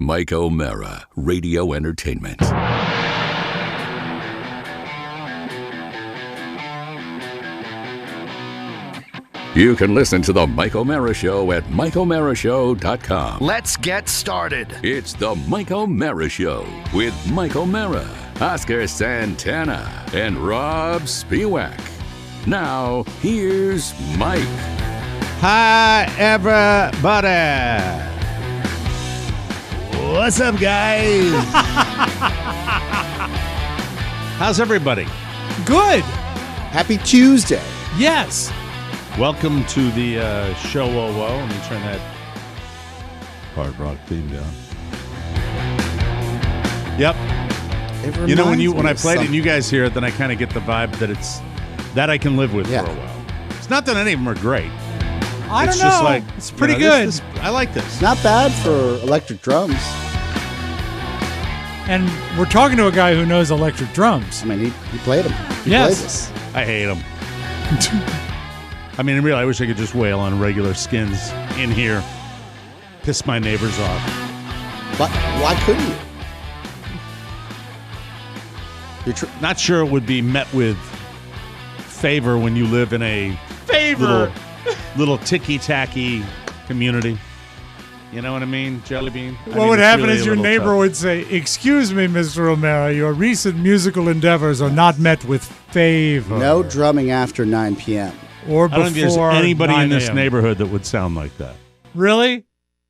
Mike O'Mara, Radio Entertainment. You can listen to The Mike O'Mara Show at MikeO'MaraShow.com. Let's get started. It's The Mike O'Mara Show with Mike O'Mara, Oscar Santana, and Robb Spiewak. Now, here's Mike. Hi, everybody. What's up, guys? How's everybody? Good. Happy Tuesday. Yes. Welcome to the show. Let me turn that hard rock theme down. Yep. You know, when I played it and you guys hear it, then I kind of get the vibe that it's that I can live with for a while. It's not that any of them are great. I don't know. Just like, it's pretty good. I like this. It's not bad for electric drums. And we're talking to a guy who knows electric drums. I mean, he played them. He Yes. played this. I hate them. I mean, really, I wish I could just wail on regular skins in here, piss my neighbors off. But why couldn't you? Not sure it would be met with favor when you live in a little ticky-tacky community. You know what I mean, Jelly Bean? What would happen is your neighbor would say, "Excuse me, Mr. O'Mara, your recent musical endeavors are not met with favor." No drumming after 9 p.m. Or I don't think there's before anybody 9 in this a.m. neighborhood that would sound like that. Really?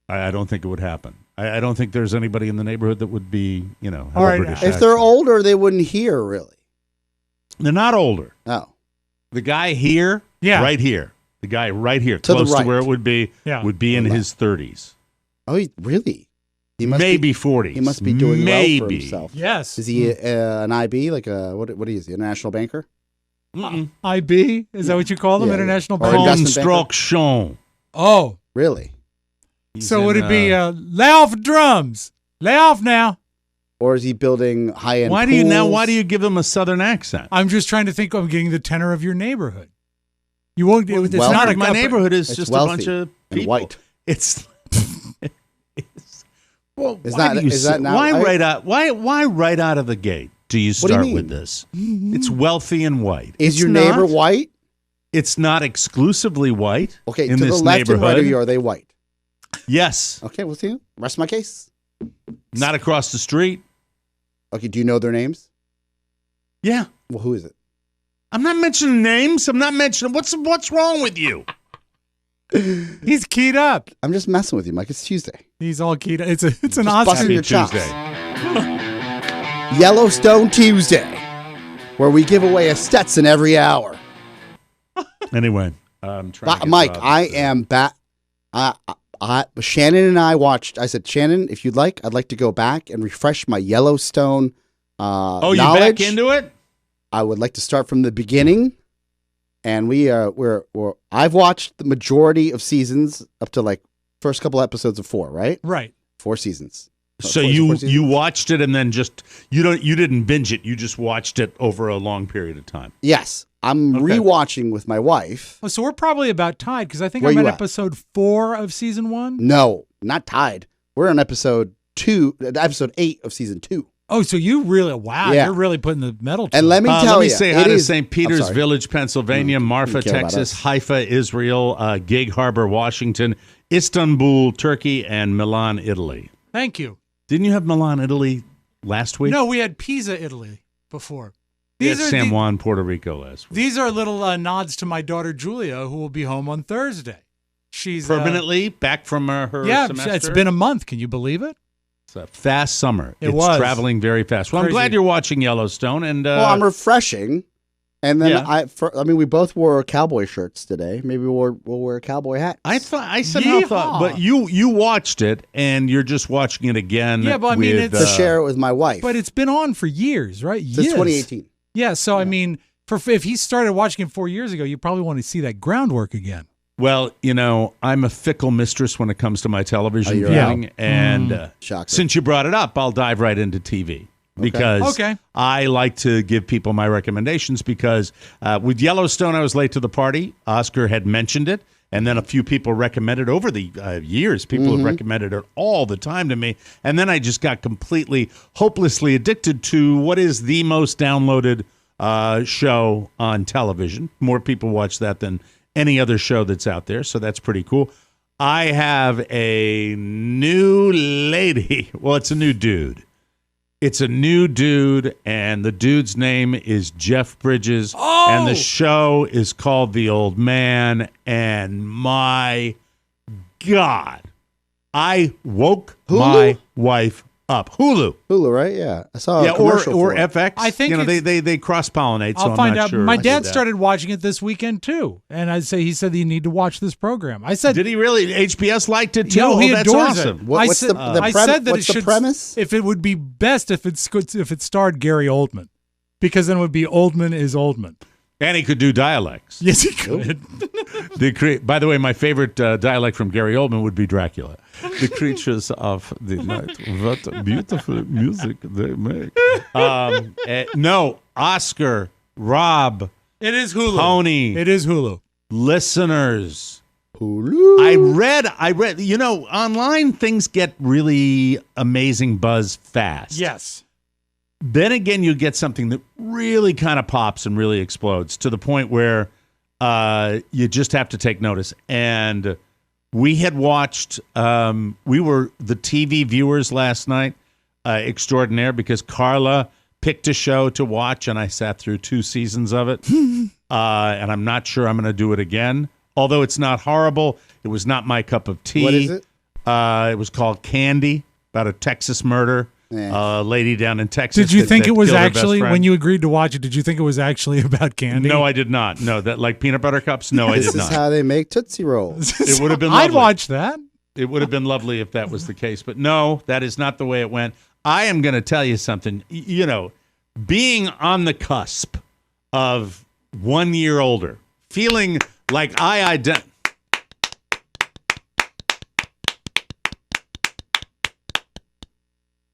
I don't think it would happen. I don't think there's anybody in the neighborhood that would be, have All a right, British If accent. they're older, they wouldn't hear, really. They're not older. Oh. The guy here, right here, the guy right here, To the close right. to where it would be in his 30s. Oh, really? He must Maybe 40s. He must be doing well for himself. Yes. Is he an IB, like what is he, international banker? IB? Is that what you call them? Yeah, International yeah. Or Bank? investment banker? Construction. Oh. Really? So would it be lay off drums? Lay off now. Or is he building high-end Why do you give him a southern accent? I'm just trying to think of getting the tenor of your neighborhood. You won't. It's Well, not my neighborhood is It's just wealthy a bunch of and people. white. Well, Is why that- do you is that say- not why right? right out? Why right out of the gate do you What do you start mean? with this? It's wealthy and white. Is It's your neighbor not. white? It's not exclusively white. Okay, in to this the left and right neighborhood. of you, are they white? Yes, Okay, we'll see. Rest my case. not across the street. Okay, do you know their names? Yeah, Well, who is it? I'm not mentioning names. I'm not mentioning what's wrong with you. He's keyed up. I'm just messing with you, Mike. It's Tuesday. He's all keyed up. It's an Just Oscar. busting your chops. Tuesday. Yellowstone Tuesday, where we give away a Stetson every hour. Anyway, I'm trying. to get Mike, Rob I to- am back. Shannon and I watched. I said, Shannon, if you'd like, I'd like to go back and refresh my Yellowstone Oh, you knowledge. back into it? I would like to start from the beginning. And I've watched the majority of seasons up to like first couple episodes of 4, right? Right. 4 seasons. So 4 you seasons? watched it and then just you didn't binge it. You just watched it over a long period of time. Yes. I'm Okay. rewatching with my wife. Oh, so we're probably about tied because I think Where I'm you at at? episode 4 of season 1. No, not tied. We're on episode 8 of season 2. Oh, so you really, wow, Yeah. you're really putting the metal to And it. let me tell let you, me say hi it to is- St. I'm Peter's sorry. Village, Pennsylvania, Marfa, don't care about Texas, us. Haifa, Israel, Gig Harbor, Washington, Istanbul, Turkey, and Milan, Italy. Thank you. Didn't you have Milan, Italy last week? No, we had Pisa, Italy before. We had These are San the- Juan, Puerto Rico last week. These are little nods to my daughter Julia, who will be home on Thursday. She's Permanently back from her yeah, semester? it's been a month. Can you believe it? It's a fast summer. It it's was. traveling very fast. Well, I'm Crazy. glad you're watching Yellowstone. And Well, I'm refreshing. And then Yeah. we both wore cowboy shirts today. Maybe we'll wear cowboy hats. I somehow thought, but you watched it and you're just watching it again. Yeah, but I mean, with, to share it with my wife. But it's been on for years, right? Since Years. 2018. Yeah, so I mean, if he started watching it 4 years ago, you probably want to see that groundwork again. Well, I'm a fickle mistress when it comes to my television you're viewing, and Shocker. since you brought it up, I'll dive right into TV because Okay. I like to give people my recommendations because with Yellowstone, I was late to the party. Oscar had mentioned it, And then a few people recommended over the years. People have recommended it all the time to me. And then I just got completely, hopelessly addicted to what is the most downloaded show on television. More people watch that than any other show that's out there. So that's pretty cool. I have a new lady. Well, it's a new dude. It's a new dude, and the dude's name is Jeff Bridges, and the show is called The Old Man, and my God, I woke my wife up. Hulu, right? Yeah, I saw a commercial or for it. FX. I think they cross pollinate. So I'll find out. Sure My dad started watching it this weekend too, and he said that you need to watch this program. I said, did he really? HBS liked it too. No, he that's adores awesome. it. What's the premise? If it would be best if it starred Gary Oldman, because then it would be Oldman is Oldman. And he could do dialects. Yes, he could. By the way, my favorite dialect from Gary Oldman would be Dracula. The creatures of the night. What beautiful music they make. No, Oscar, Robb. It is Hulu. Pony. It is Hulu. Listeners. Hulu. I read, online things get really amazing buzz fast. Yes. Then again, you get something that really kind of pops and really explodes to the point where you just have to take notice. And we had watched, we were the TV viewers last night extraordinaire because Carla picked a show to watch, and I sat through 2 seasons of it. And I'm not sure I'm going to do it again. Although it's not horrible, it was not my cup of tea. What is it? It was called Candy, about a Texas murder. Lady down in Texas. Did you think it was actually, when when you agreed to watch it, did you think it was actually about candy? No, I did not. No, that like peanut butter cups? No, I did not. This is how they make Tootsie Rolls. It would have been lovely. I'd watch that. It would have been lovely if that was the case. But no, that is not the way it went. I am going to tell you something. Being on the cusp of 1 year older, feeling like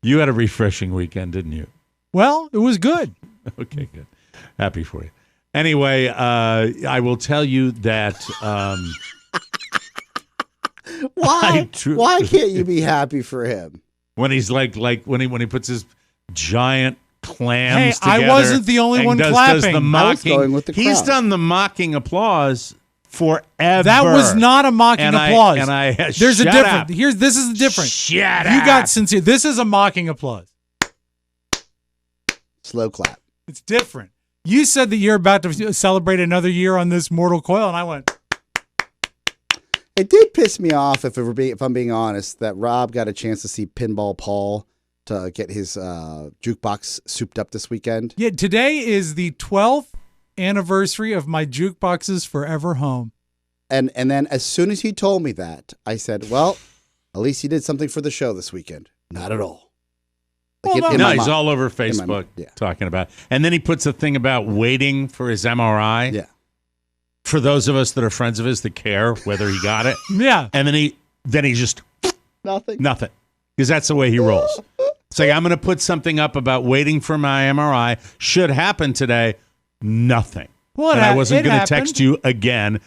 You had a refreshing weekend, didn't you? Well, it was good. Okay, good. Happy for you. Anyway, I will tell you that. Why? Why can't you be happy for him? When he's like when he puts his giant clams together. I wasn't the only one clapping. Does the I was mocking. going with the He's crowd. done the mocking applause forever. That was not a mocking applause. There's a shut difference. up. This is the difference. Shut You up. got sincere. This is a mocking applause. Slow clap. It's different. You said that you're about to celebrate another year on this mortal coil, and I went. It did piss me off, if I'm being honest, that Robb got a chance to see Pinball Paul to get his jukebox souped up this weekend. Yeah, today is the 12th anniversary of my Jukebox's Forever Home. And then as soon as he told me that, I said, well, at least he did something for the show this weekend. Not at all. No, he's all over Facebook talking about it. And then he puts a thing about waiting for his MRI. Yeah. For those of us that are friends of his that care whether he got it. Yeah. And then he just Nothing. Because that's the way he rolls. It's like, I'm going to put something up about waiting for my MRI. Should happen today. Nothing. Well, and I wasn't going to text you again.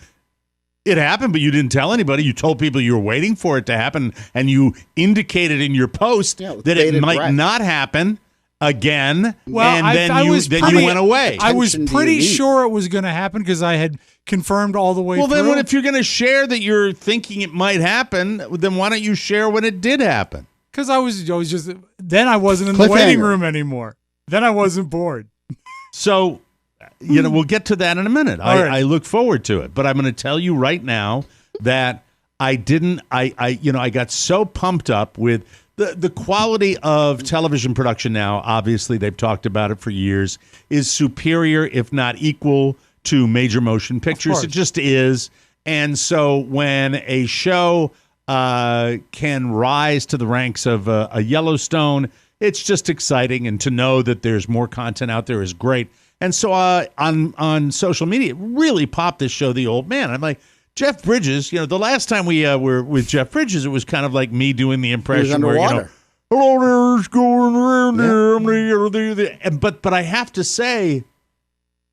It happened, but you didn't tell anybody. You told people you were waiting for it to happen, and you indicated in your post that it might not happen again. Well, and then you went away. I was pretty sure it was going to happen because I had confirmed all the way through. Well, then if you're going to share that you're thinking it might happen, then why don't you share when it did happen? Because I was just then I wasn't in the waiting room anymore. Then I wasn't bored. So, we'll get to that in a minute. I look forward to it, but I'm going to tell you right now that I got so pumped up with the quality of television production now. Obviously, they've talked about it for years, is superior, if not equal, to major motion pictures. It just is. And so when a show can rise to the ranks of a Yellowstone, it's just exciting. And to know that there's more content out there is great. And so on social media, it really popped this show, The Old Man. I'm like, Jeff Bridges, the last time we were with Jeff Bridges, it was kind of like me doing the impression where, hello there, it's going around there. But I have to say,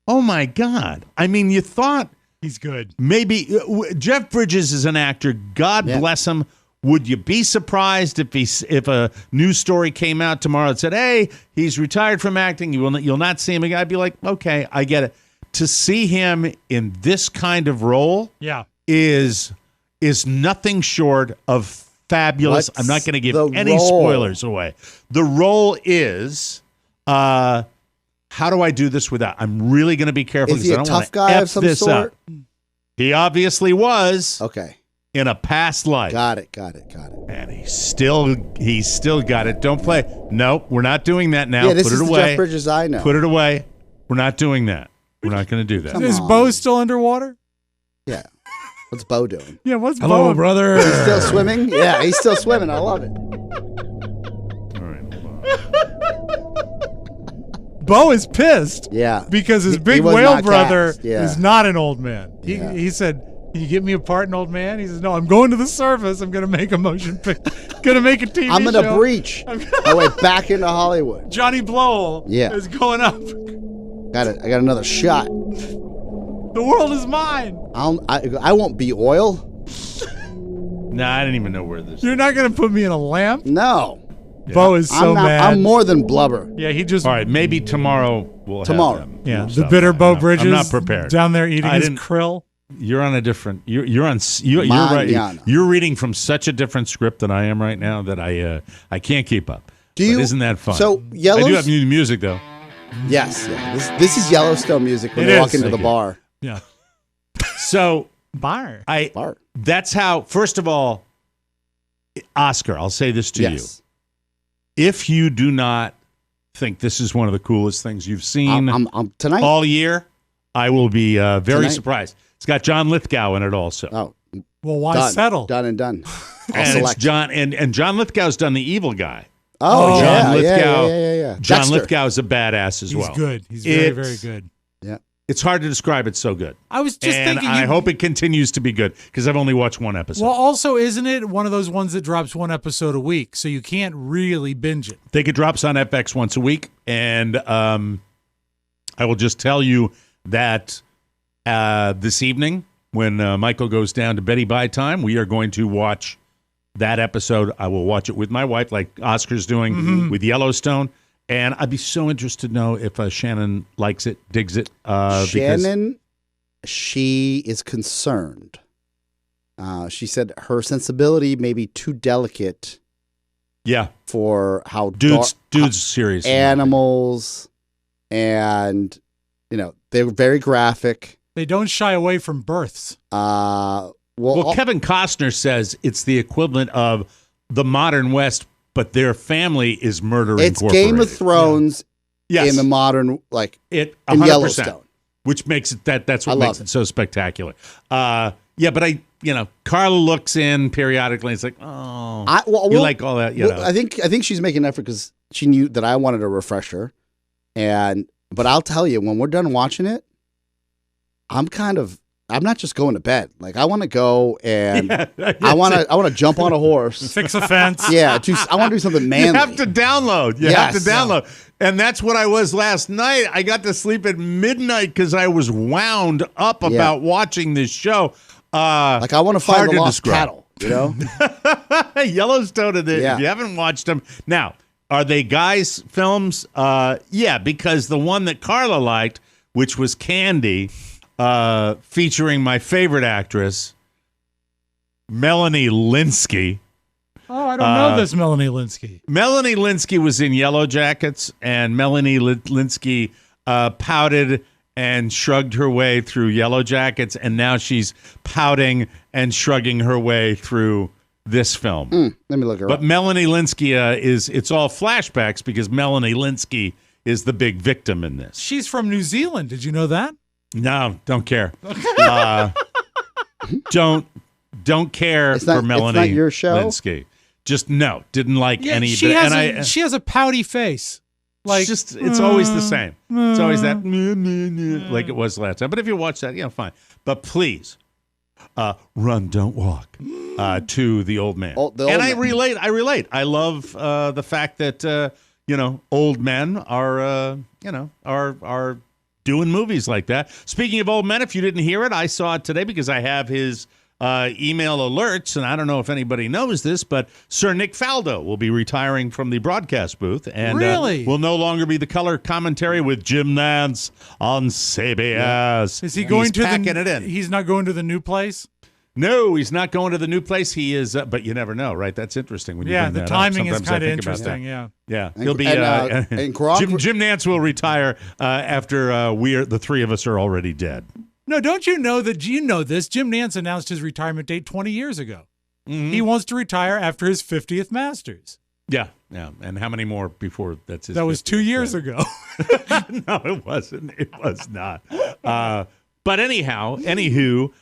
oh my God. I mean, you thought He's good. Maybe Jeff Bridges is an actor. God bless him. Would you be surprised if a news story came out tomorrow that said, "Hey, he's retired from acting. You'll not see him again"? I'd be like, "Okay, I get it." To see him in this kind of role, is nothing short of fabulous. I'm not going to give any spoilers away. The role is, how do I do this without? I'm really going to be careful. Is he a tough guy of some sort? He obviously was. Okay. In a past life. Got it. And he's still got it. Don't play. Nope, we're not doing that now. Yeah, this Put is it the away. Jeff Bridges I know. Put it away. We're not doing that. We're not going to do that. Is Bo still underwater? Yeah. What's Bo doing? Yeah, what's Hello, Bo? brother. He's still swimming? Yeah, he's still swimming. I love it. All right. Bo is pissed. Yeah. Because his He big was whale not brother cast. Yeah. is not an old man. Yeah. He said, "Can you get me a part in Old Man?" He says, "No, I'm going to the surface. I'm going to make a motion picture. Going to make a TV I'm show. going to breach my way back into Hollywood. Johnny Blowell is going up. Got it. I got another shot. The world is mine. I won't be oil. Nah, I didn't even know where this. You're not going to put me in a lamp?" No. Bo is so mad. I'm more than blubber. Yeah, he just. All right, maybe tomorrow we'll have them. Yeah, We'll the stop bitter by. Bo Bridges. I'm not prepared. Down there eating his krill. You're on a different. You're right. You're reading from such a different script than I am right now that I can't keep up. Isn't that fun? So I do have new music though. Yes. Yeah. This is Yellowstone music when you walk into the bar. Yeah. So bar. That's how. First of all, Oscar, I'll say this to you. If you do not think this is one of the coolest things you've seen tonight all year, I will be very surprised. It's got John Lithgow in it also. Oh, well, why settle? Done and done. And it's John and John Lithgow's done The Evil Guy. Oh, John yeah, Lithgow. Yeah. John Dexter. Lithgow is a badass as well. He's good. He's very, very good. Yeah. It's hard to describe. It's so good. I was just thinking. I hope it continues to be good because I've only watched one episode. Well, also, isn't it one of those ones that drops one episode a week, so you can't really binge it? I think it drops on FX once a week, and I will just tell you that this evening, when Michael goes down to Betty Bye time, we are going to watch that episode. I will watch it with my wife, like Oscar's doing with Yellowstone. And I'd be so interested to know if Shannon likes it, digs it. Shannon, she is concerned. She said her sensibility may be too delicate. Yeah, for how dudes serious animals, and they're very graphic. They don't shy away from births. Well, Kevin Costner says it's the equivalent of the modern West. But their family is murder It's incorporated. Game of Thrones in the modern, in Yellowstone. Which makes it that's what makes it so spectacular. But Carla looks in periodically. It's like, you like all that. I think she's making an effort because she knew that I wanted a refresher, but I'll tell you, when we're done watching it, I'm not just going to bed. Like, I want to go and I want to jump on a horse, fix a fence. Yeah, I want to do something manly. You have to download. You have to download. And that's what I was last night. I got to sleep at midnight because I was wound up about watching this show. Like, I want to find the lost cattle. Yellowstone. If you haven't watched them now, are they guys' films? Yeah, because the one that Carla liked, which was Candy. Featuring my favorite actress, Melanie Linsky. Oh, I don't know this Melanie Linsky. Melanie Linsky was in Yellow Jackets, and Melanie Linsky pouted and shrugged her way through Yellow Jackets, and now she's pouting and shrugging her way through this film. Let me look her up. But Melanie Linsky it's all flashbacks because Melanie Linsky is the big victim in this. She's from New Zealand. Did you know that? No, don't care. Don't care for Melanie. It's not your show? Linsky. Just didn't like any. She has a pouty face. Like it's always the same. It's always that like it was last time. But if you watch that, fine. But please, run, don't walk to the old man. I relate. I love the fact that old men are doing movies like that. Speaking of old men, if you didn't hear it, I saw it today because I have his email alerts, and I don't know if anybody knows this, but Sir Nick Faldo will be retiring from the broadcast booth, and really? Will no longer be the color commentary with Jim Nantz on CBS. Is he going to packing it in? He's not going to the new place? No, he's not going to the new place. He is, but you never know, right? That's interesting. When you bring the that timing up. is kind of interesting. Yeah, And, he'll be. and Gronk, Jim Nantz will retire after the three of us are already dead. No, don't you know that you know this? Jim Nantz announced his retirement date 20 years ago. Mm-hmm. He wants to retire after his 50th Masters. Yeah. And how many more before that's his? That was 2 years ago. No, it wasn't. It was not. But anywho.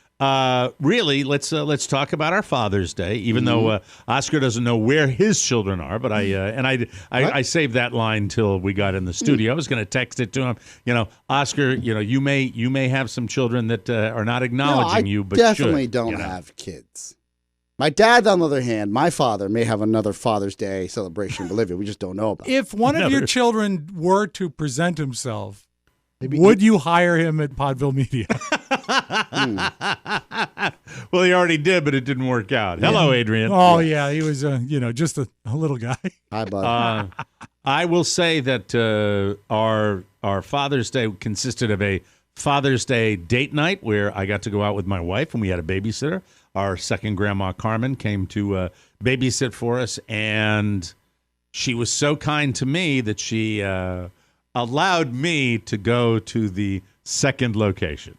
Really, let's talk about our Father's Day. Even though Oscar doesn't know where his children are, but I saved that line till we got in the studio. I was going to text it to him. Oscar, you may have some children that are not acknowledging you, but definitely should, don't have kids. My dad, on the other hand, my father may have another Father's Day celebration in Bolivia. We just don't know about. If one of your children were to present himself, would you hire him at Podville Media? Well, he already did, but it didn't work out. Hello, Adrian. Oh, yeah. He was, just a little guy. Hi, bud. I will say that our Father's Day consisted of a Father's Day date night where I got to go out with my wife and we had a babysitter. Our second grandma, Carmen, came to babysit for us, and she was so kind to me that she allowed me to go to the second location.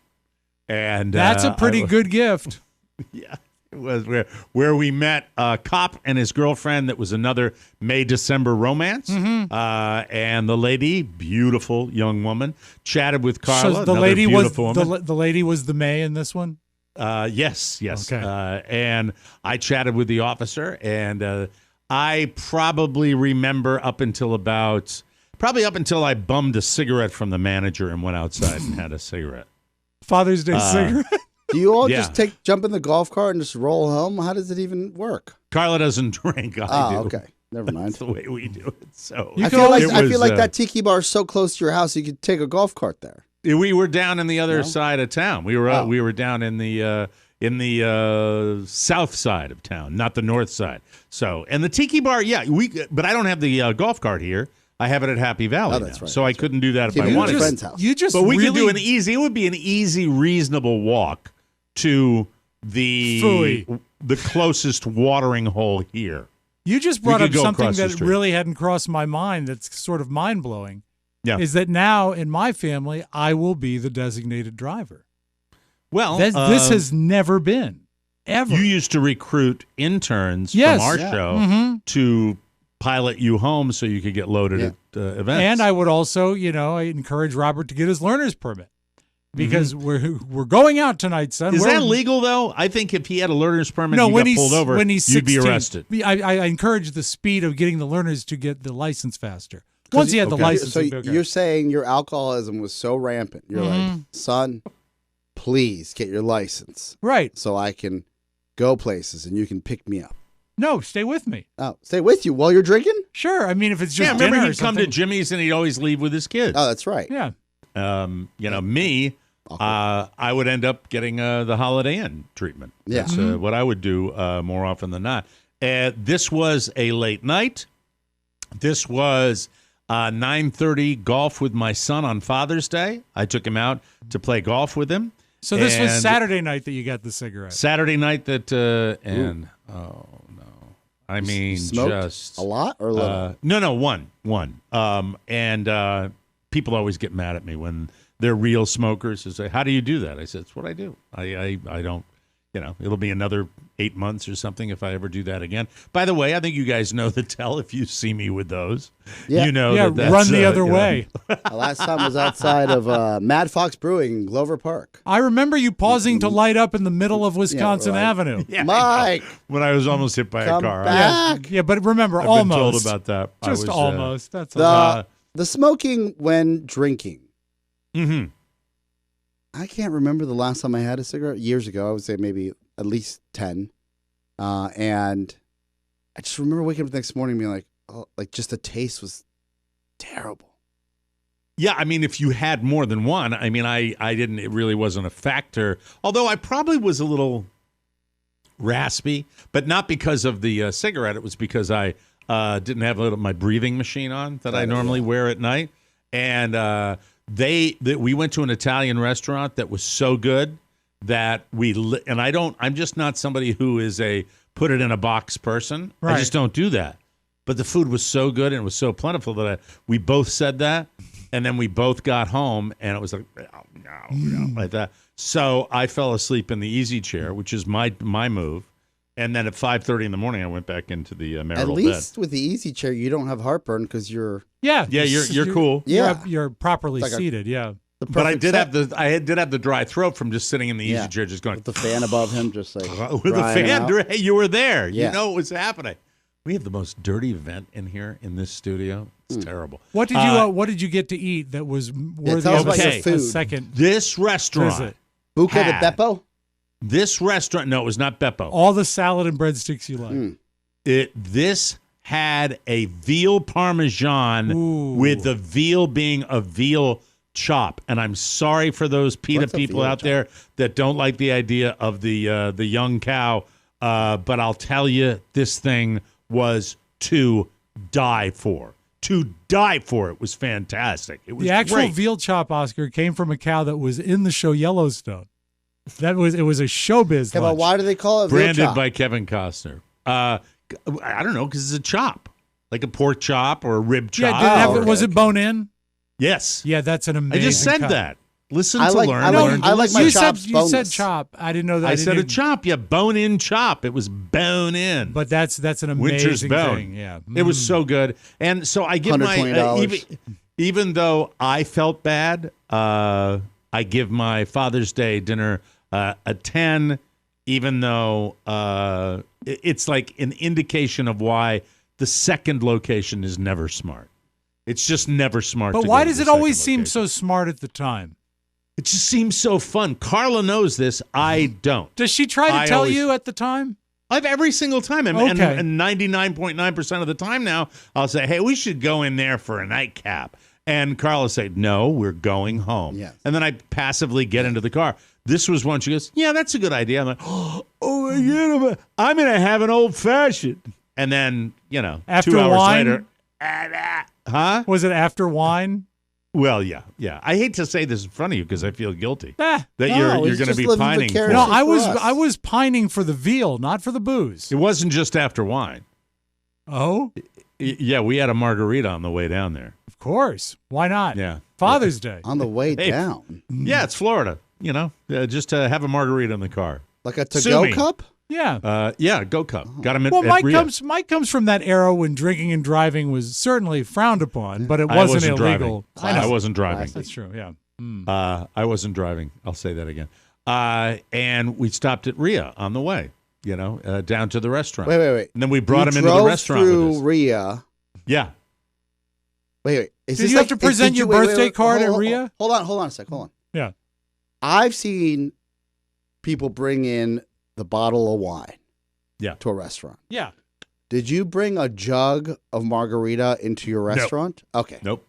And that's a pretty good gift. Yeah, it was where we met a cop and his girlfriend. That was another May-December romance. Mm-hmm. And the lady, beautiful young woman, chatted with Carla. So the lady was the lady was the May in this one. Yes. Okay. And I chatted with the officer, and I probably remember up until I bummed a cigarette from the manager and went outside and had a cigarette. Father's Day cigarette. Do you all just jump in the golf cart and just roll home? How does it even work? Carla doesn't drink. I do. Okay. Never mind. That's the way we do it. So I feel like that tiki bar is so close to your house you could take a golf cart there. We were down in the other side of town. We were down in the south side of town, not the north side. So, and the tiki bar, but I don't have the golf cart here. I have it at Happy Valley now, so I couldn't do that if I wanted. Friend's house. But we could do an easy. It would be an easy, reasonable walk to the closest watering hole here. You just brought up something that really hadn't crossed my mind. That's sort of mind blowing. Yeah, is that now in my family I will be the designated driver? Well, this has never been ever. You used to recruit interns from our show to pilot you home so you could get loaded at events. And I would also, I encourage Robert to get his learner's permit because we're going out tonight, son. Is that legal, though? I think if he had a learner's permit and he got pulled over, you'd be arrested. I encourage the speed of getting the learners to get the license faster. Once he had the license. So you're saying your alcoholism was so rampant. You're like, son, please get your license. Right. So I can go places and you can pick me up. No, stay with me. Oh, stay with you while you're drinking? Sure. I mean, if it's just remember dinner he'd come to Jimmy's and he'd always leave with his kids. Oh, that's right. Yeah. Me, I would end up getting the Holiday Inn treatment. Yeah. That's what I would do more often than not. This was a late night. This was 9:30 golf with my son on Father's Day. I took him out to play golf with him. So this was Saturday night that you got the cigarette. Saturday night that I mean, smoked just a lot or a little? No, one. And people always get mad at me when they're real smokers. They say, "How do you do that?" I said, "It's what I do. I don't. It'll be another 8 months or something if I ever do that again." By the way, I think you guys know the tell if you see me with those. Yeah. You know that's, run the other way. The last time was outside of Mad Fox Brewing in Glover Park. I remember you pausing to light up in the middle of Wisconsin Avenue. Yeah, Mike, when I was almost hit by a car. Back. Yeah, but remember, I've almost. been told about that. Just almost. That's the smoking when drinking. Mm-hmm. I can't remember the last time I had a cigarette. Years ago, I would say maybe at least 10. And I just remember waking up the next morning and being like, oh, like just the taste was terrible. Yeah, I mean, if you had more than one, I mean, I didn't. It really wasn't a factor. Although I probably was a little raspy, but not because of the cigarette. It was because I didn't have my breathing machine on that I normally wear at night. And we went to an Italian restaurant that was so good that I'm just not somebody who is a put it in a box person. Right. I just don't do that. But the food was so good and it was so plentiful that we both said that. And then we both got home and it was like, like that. So I fell asleep in the easy chair, which is my move. And then at 5:30 in the morning, I went back into the marital bed. At least with the easy chair, you don't have heartburn because you're you're cool. Yeah, you're properly seated. Yeah, but I did have the dry throat from just sitting in the easy chair, just going with the fan above him, just like with the fan. Hey, you were there. Yeah. You know what was happening. We have the most dirty vent in here in this studio. It's terrible. What did you get to eat that was worthy of a second? This restaurant, visit? Buca de Beppo. This restaurant, no, it was not Beppo. All the salad and breadsticks you like. This had a veal parmesan with the veal being a veal chop, and I'm sorry for those PETA people out there that don't like the idea of the young cow, but I'll tell you, this thing was to die for. To die for. It was fantastic. It was the actual great. Veal chop, Oscar, came from a cow that was in the show Yellowstone. It was a showbiz. Yeah, but why do they call it branded veal chop? by Kevin Costner? I don't know, because it's a chop, like a pork chop or a rib chop. Yeah, was it bone in? Yes. Yeah, that's an amazing. I just said cut. That. Listen I to like, learn. I like my chops You said chop. I didn't know that. I said a chop. Yeah, bone-in chop. It was bone-in. But that's an amazing Winter's bone. thing. Yeah. It was so good. And so I give my even though I felt bad, I give my Father's Day dinner a 10, even though it's like an indication of why the second location is never smart. It's just never smart. But why does it always seem so smart at the time? It just seems so fun. Carla knows this. I don't. Does she try to tell you at the time? I've every single time. And 99.9% of the time now, I'll say, hey, we should go in there for a nightcap. And Carla say, no, we're going home. Yes. And then I passively get into the car. This was one. She goes, yeah, that's a good idea. I'm like, oh my God, I'm going to have an old fashioned. And then, after 2 hours wine? later. Huh? Was it after wine? Well, yeah. I hate to say this in front of you because I feel guilty that you're going to be pining. No, I was pining for the veal, not for the booze. It wasn't just after wine. Oh? Yeah, we had a margarita on the way down there. Of course. Why not? Yeah. Father's Day. On the way down. Yeah, it's Florida. Just to have a margarita in the car. Like a to-go cup? Yeah. Go cup. Got him at Mike comes from that era when drinking and driving was certainly frowned upon, but it wasn't illegal. I wasn't driving. That's true, yeah. I wasn't driving. I'll say that again. And we stopped at Rhea on the way, down to the restaurant. Wait. And then we brought him into the restaurant with us. Rhea. Yeah. Wait. Did you have to present your birthday card at Rhea? Hold on a sec. Hold on. Yeah. I've seen people bring in the bottle of wine to a restaurant. Yeah. Did you bring a jug of margarita into your restaurant? Nope. Okay. Nope.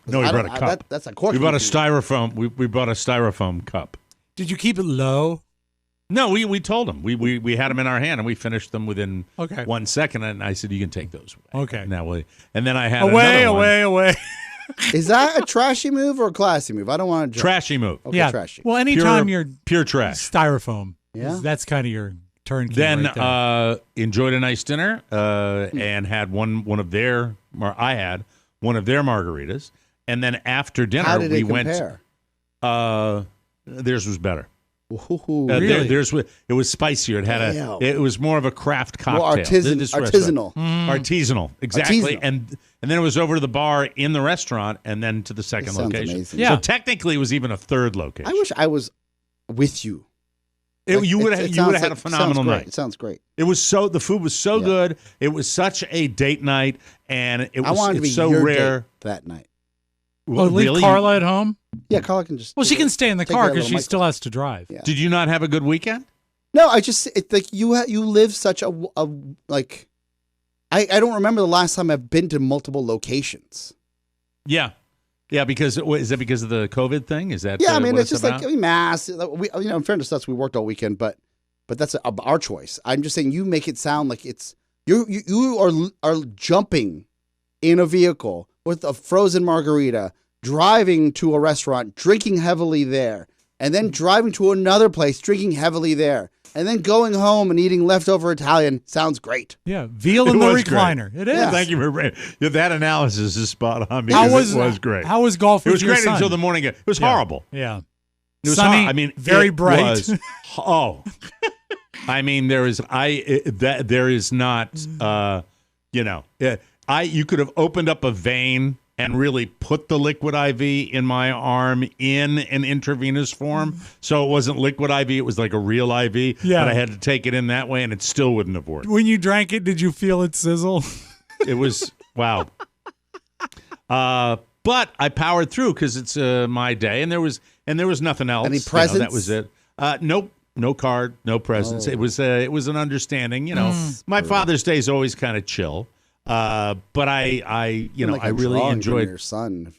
No, we brought a cup. That's a cork. We brought a styrofoam. We brought a styrofoam cup. Did you keep it low? No, we told him. We had them in our hand and we finished them within 1 second. And I said, you can take those away. Okay. And then I had away. Is that a trashy move or a classy move? I don't want to. Trashy move. Okay, yeah. Trashy. Well, anytime you're pure trash, styrofoam. Yeah. That's kind of your turnkey. Then right enjoyed a nice dinner and had one of their. I had one of their margaritas, and then after dinner how did we it compare? Theirs was better. Really? It was spicier. It had it was more of a craft cocktail. More artisanal. Artisanal, exactly. Artisanal. And then it was over to the bar in the restaurant, and then to the second location. Amazing. Yeah. So technically, it was even a third location. I wish I was with you. You would have had a phenomenal night. It sounds great. The food was so good. It was such a date night, and it was so rare that night. Well, leave Carla at home? Yeah, Carla can just. Well, she can stay in the car because she still has to drive. Yeah. Did you not have a good weekend? No, it's like you live such a like. I don't remember the last time I've been to multiple locations. Yeah. Yeah, is it because of the COVID thing? Is that I mean, it's just about? like mass. In fairness to us, we worked all weekend, but that's our choice. I'm just saying, you make it sound like it's you are jumping in a vehicle with a frozen margarita, driving to a restaurant, drinking heavily there, and then driving to another place, drinking heavily there. And then going home and eating leftover Italian sounds great. Yeah, veal in the recliner. Great. It is. Yeah. Thank you for that analysis is spot on because it was great. How was golf with your son? It was great until the morning. It was horrible. Yeah. It was sunny, I mean, very bright. I mean, there is not, you could have opened up a vein and really put the liquid IV in my arm in an intravenous form. So it wasn't liquid IV, it was like a real IV. Yeah. But I had to take it in that way, and it still wouldn't have worked. When you drank it, did you feel it sizzle? It was, wow. But I powered through because it's my day, and there was nothing else. Any presents? That was it. Nope. No card, no presents. Oh. It was an understanding. My Father's Day is always kind of chill. But I really enjoyed your son.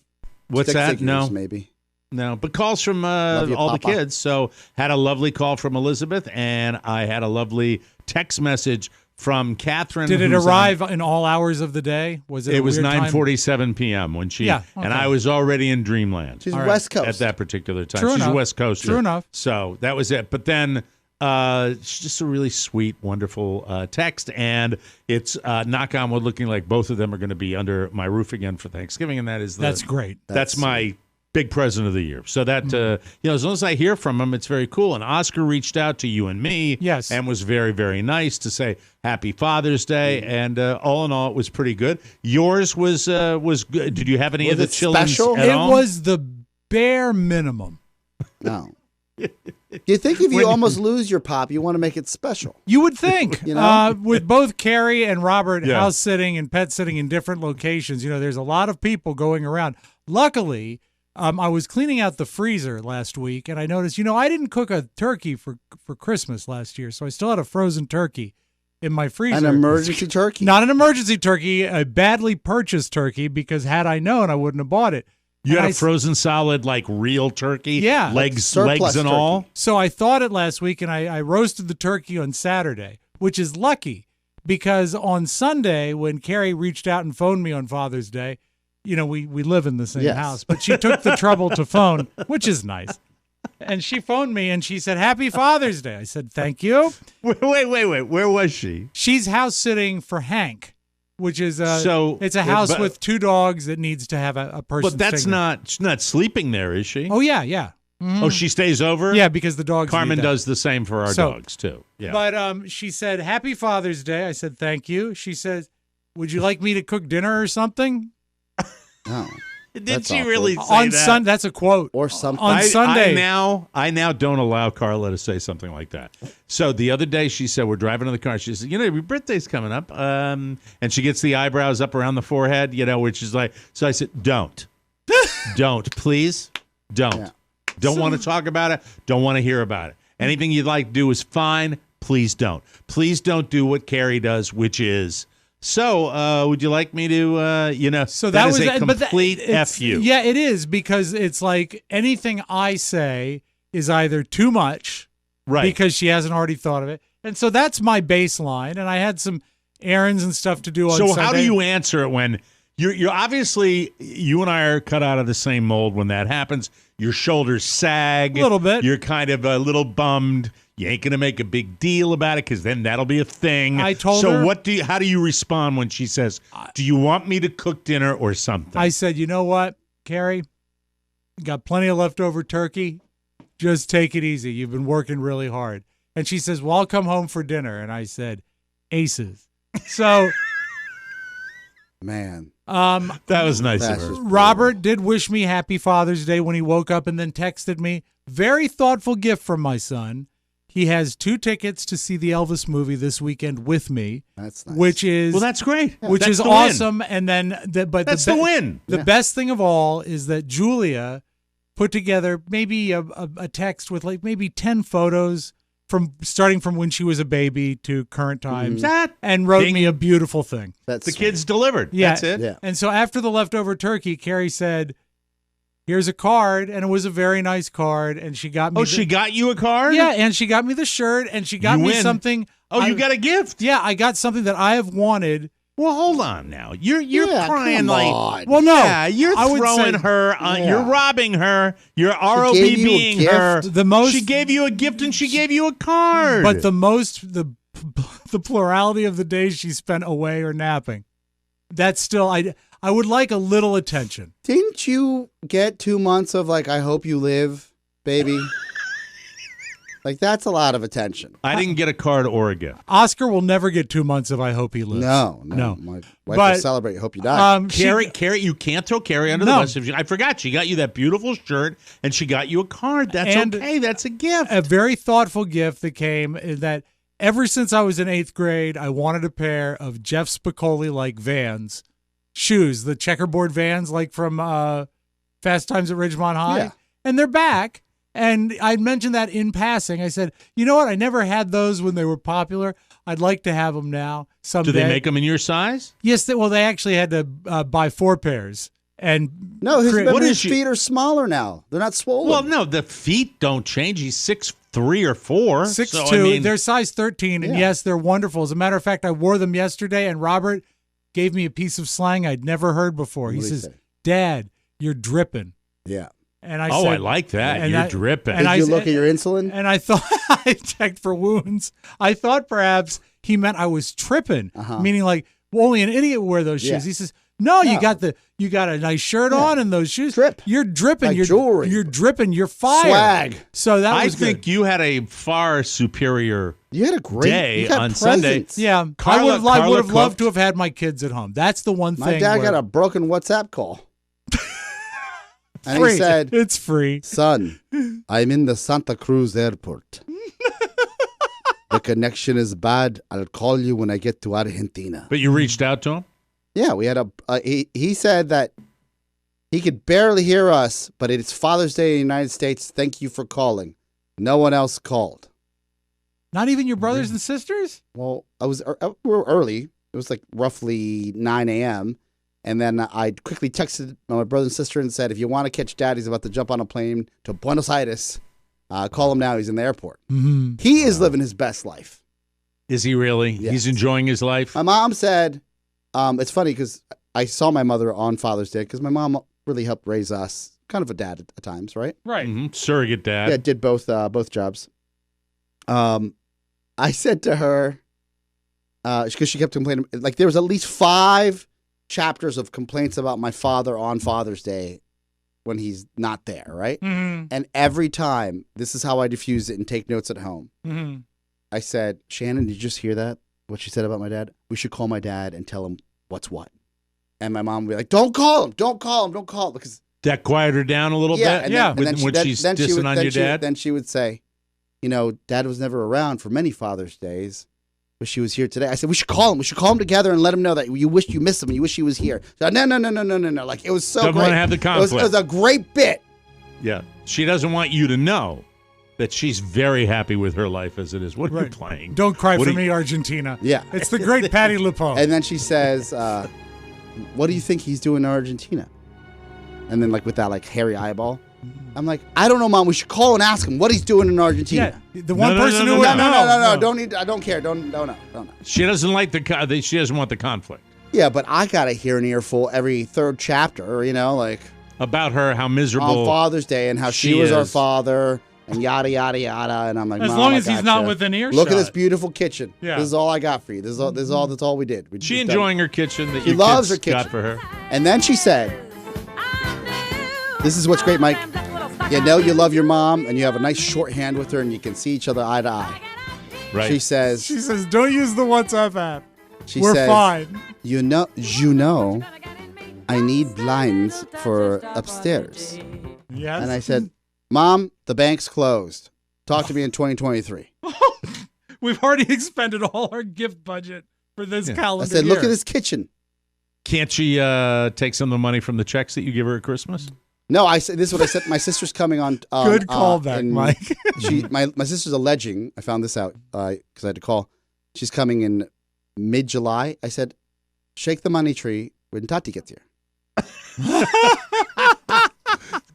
What's that? Figures, no, maybe. No, but calls from all the kids. So had a lovely call from Elizabeth, and I had a lovely text message from Catherine. Did it arrive in all hours of the day? Was it? It was 9:47 p.m. when she. Yeah, okay. And I was already in dreamland. She's West Coast at that particular time. True She's enough. a West Coaster. True enough. So that was it. But then. It's just a really sweet, wonderful text, and it's knock on wood, looking like both of them are going to be under my roof again for Thanksgiving, and that's great. That's my big present of the year. So that as long as I hear from them, it's very cool. And Oscar reached out to you and me, yes, and was very, very nice to say Happy Father's Day, and all in all, it was pretty good. Yours was good. Did you have any of the chillins at all? It was the bare minimum. No. Do you think if you almost lose your pop, you want to make it special? You would think. With both Carrie and Robert house sitting and pet sitting in different locations, there's a lot of people going around. Luckily, I was cleaning out the freezer last week, and I noticed, I didn't cook a turkey for Christmas last year, so I still had a frozen turkey in my freezer. An emergency turkey? Not an emergency turkey, a badly purchased turkey, because had I known, I wouldn't have bought it. You had a frozen solid, like real turkey? Yeah. Legs and all? So I thawed it last week, and I roasted the turkey on Saturday, which is lucky because on Sunday, when Carrie reached out and phoned me on Father's Day, we live in the same house, but she took the trouble to phone, which is nice. And she phoned me, and she said, Happy Father's Day. I said, thank you. Wait. Where was she? She's house sitting for Hank. Which is it's a house with two dogs that needs to have a person. But that's she's not sleeping there, is she? Oh yeah. Mm-hmm. Oh, she stays over? Yeah, because the dogs. Carmen does the same for our dogs too. Yeah. But she said, Happy Father's Day. I said, thank you. She says, would you like me to cook dinner or something? Oh. Did she really say that? That's a quote. Or something. On Sunday. I now don't allow Carla to say something like that. So the other day she said, we're driving in the car. She said, your birthday's coming up. And she gets the eyebrows up around the forehead, which is like, so I said, don't, please, don't. Yeah. Don't want to talk about it. Don't want to hear about it. Anything you'd like to do is fine. Please don't. Please don't do what Carrie does, which is, so, would you like me to, so that is a complete F you. Yeah, it is, because it's like anything I say is either too much, right? Because she hasn't already thought of it. And so that's my baseline. And I had some errands and stuff to do on Sunday. So how do you answer it when you're obviously, you and I are cut out of the same mold when that happens. Your shoulders sag. A little bit. You're kind of a little bummed. You ain't going to make a big deal about it because then that'll be a thing. I told her. So how do you respond when she says, do you want me to cook dinner or something? I said, you know what, Carrie? Got plenty of leftover turkey. Just take it easy. You've been working really hard. And she says, well, I'll come home for dinner. And I said, aces. So. Man. That was nice of her. Robert did wish me Happy Father's Day when he woke up and then texted me. Very thoughtful gift from my son. He has 2 tickets to see the Elvis movie this weekend with me. That's nice. Which is that's great. Which that's is awesome. Win. And then that's the win. The best thing of all is that Julia put together maybe a text with like maybe 10 photos from starting from when she was a baby to current times, and wrote me a beautiful thing. That's the kids delivered. Yeah. That's it. Yeah. And so after the leftover turkey, Carrie said, here's a card, and it was a very nice card, and she got me. Oh, she got you a card? Yeah, and she got me the shirt, and she got me something. Oh, you got a gift? Yeah, I got something that I have wanted. Well, hold on now. You're crying like, well, no, yeah, you're throwing her. You're robbing her. You're ROBBing her. She gave you a gift and she gave you a card. But the plurality of the days she spent away or napping. That's still I would like a little attention. Didn't you get 2 months of like I hope you live, baby? Like, that's a lot of attention. I didn't get a card or a gift. Oscar will never get 2 months of I hope he lives. No. My wife will celebrate. I hope you die. Carrie, you can't throw Carrie under the bus. I forgot. She got you that beautiful shirt, and she got you a card. That's okay. That's a gift. A very thoughtful gift that came is that ever since I was in 8th grade, I wanted a pair of Jeff Spicoli-like Vans shoes, the checkerboard Vans like from Fast Times at Ridgemont High. Yeah. And they're back. And I mentioned that in passing. I said, you know what? I never had those when they were popular. I'd like to have them now someday. Do they make them in your size? Yes. They actually had to buy 4 pairs. And no, his feet are smaller now. They're not swollen. Well, no, the feet don't change. He's 6'3" or 4". 6'2". They're size 13. And yes, they're wonderful. As a matter of fact, I wore them yesterday, and Robert gave me a piece of slang I'd never heard before. He says, Dad, you're dripping. Yeah. And I said, I like that. You're dripping. Did you look at your insulin? And I thought, I checked for wounds. I thought perhaps he meant I was tripping, meaning like, well, only an idiot would wear those shoes. He says, no, you got a nice shirt on and those shoes. You're dripping. Like jewelry. You're dripping. You're fired. Swag. So that was I think you had a far superior You had a great day on presents. Sunday. Yeah. I would have loved to have had my kids at home. That's the one thing. My dad got a broken WhatsApp call. And free. He said, it's free. Son, I'm in the Santa Cruz airport. The connection is bad. I'll call you when I get to Argentina. But you reached out to him? Yeah, we had he said that he could barely hear us, but it's Father's Day in the United States. Thank you for calling. No one else called. Not even your brothers and sisters? Well, we were early. It was like roughly 9 a.m., and then I quickly texted my brother and sister and said, if you want to catch Dad, he's about to jump on a plane to Buenos Aires. Call him now. He's in the airport. Mm-hmm. He is living his best life. Is he really? Yes. He's enjoying his life? My mom said, it's funny because I saw my mother on Father's Day because my mom really helped raise us. Kind of a dad at times, right? Right. Mm-hmm. Surrogate dad. Yeah, did both jobs. I said to her, because she kept complaining, like there was at least 5 chapters of complaints about my father on Father's Day when he's not there, right? Mm-hmm. And every time, this is how I diffuse it and take notes at home. Mm-hmm. I said, Shannon, did you just hear that? What she said about my dad? We should call my dad and tell him what's what. And my mom would be like, don't call him, because that quieted her down a little bit? And when she's dissing on your dad? Then she would say, Dad was never around for many Father's Days, but she was here today. I said, we should call him. We should call him together and let him know that you wish you missed him. You wish he was here. So, no. Like, it was so Don't great. want to have the conflict. It was a great bit. Yeah. She doesn't want you to know that she's very happy with her life as it is. What are you playing? Don't cry for me, Argentina. Yeah. It's the great Patty LuPone. And then she says, what do you think he's doing in Argentina? And then, like, with that, like, hairy eyeball. I'm like, I don't know, Mom. We should call and ask him what he's doing in Argentina. Yeah, the one person who would know. Don't need. I don't care. Don't know. She doesn't like she doesn't want the conflict. Yeah, but I gotta hear an earful every 3rd chapter. Like about her, how miserable on Father's Day and how she was our father and yada yada yada. And I'm like, as long as he's not within earshot. Look at this beautiful kitchen. Yeah. This is all I got for you. That's all we did. She enjoying her kitchen that she loves her kitchen. Got for her. And then she said, "This is what's great, Mike. You know you love your mom, and you have a nice shorthand with her, and you can see each other eye to eye." Right. She says, "Don't use the WhatsApp app. We're fine." You know, I need blinds for upstairs. Yes. And I said, Mom, the bank's closed. Talk to me in 2023. We've already expended all our gift budget for this calendar I said, year. Look at this kitchen. Can't she take some of the money from the checks that you give her at Christmas? No, I said this is what I said. My sister's coming on. Good callback, Mike. My sister's alleging. I found this out because I had to call. She's coming in mid-July. I said, shake the money tree when Tati gets here.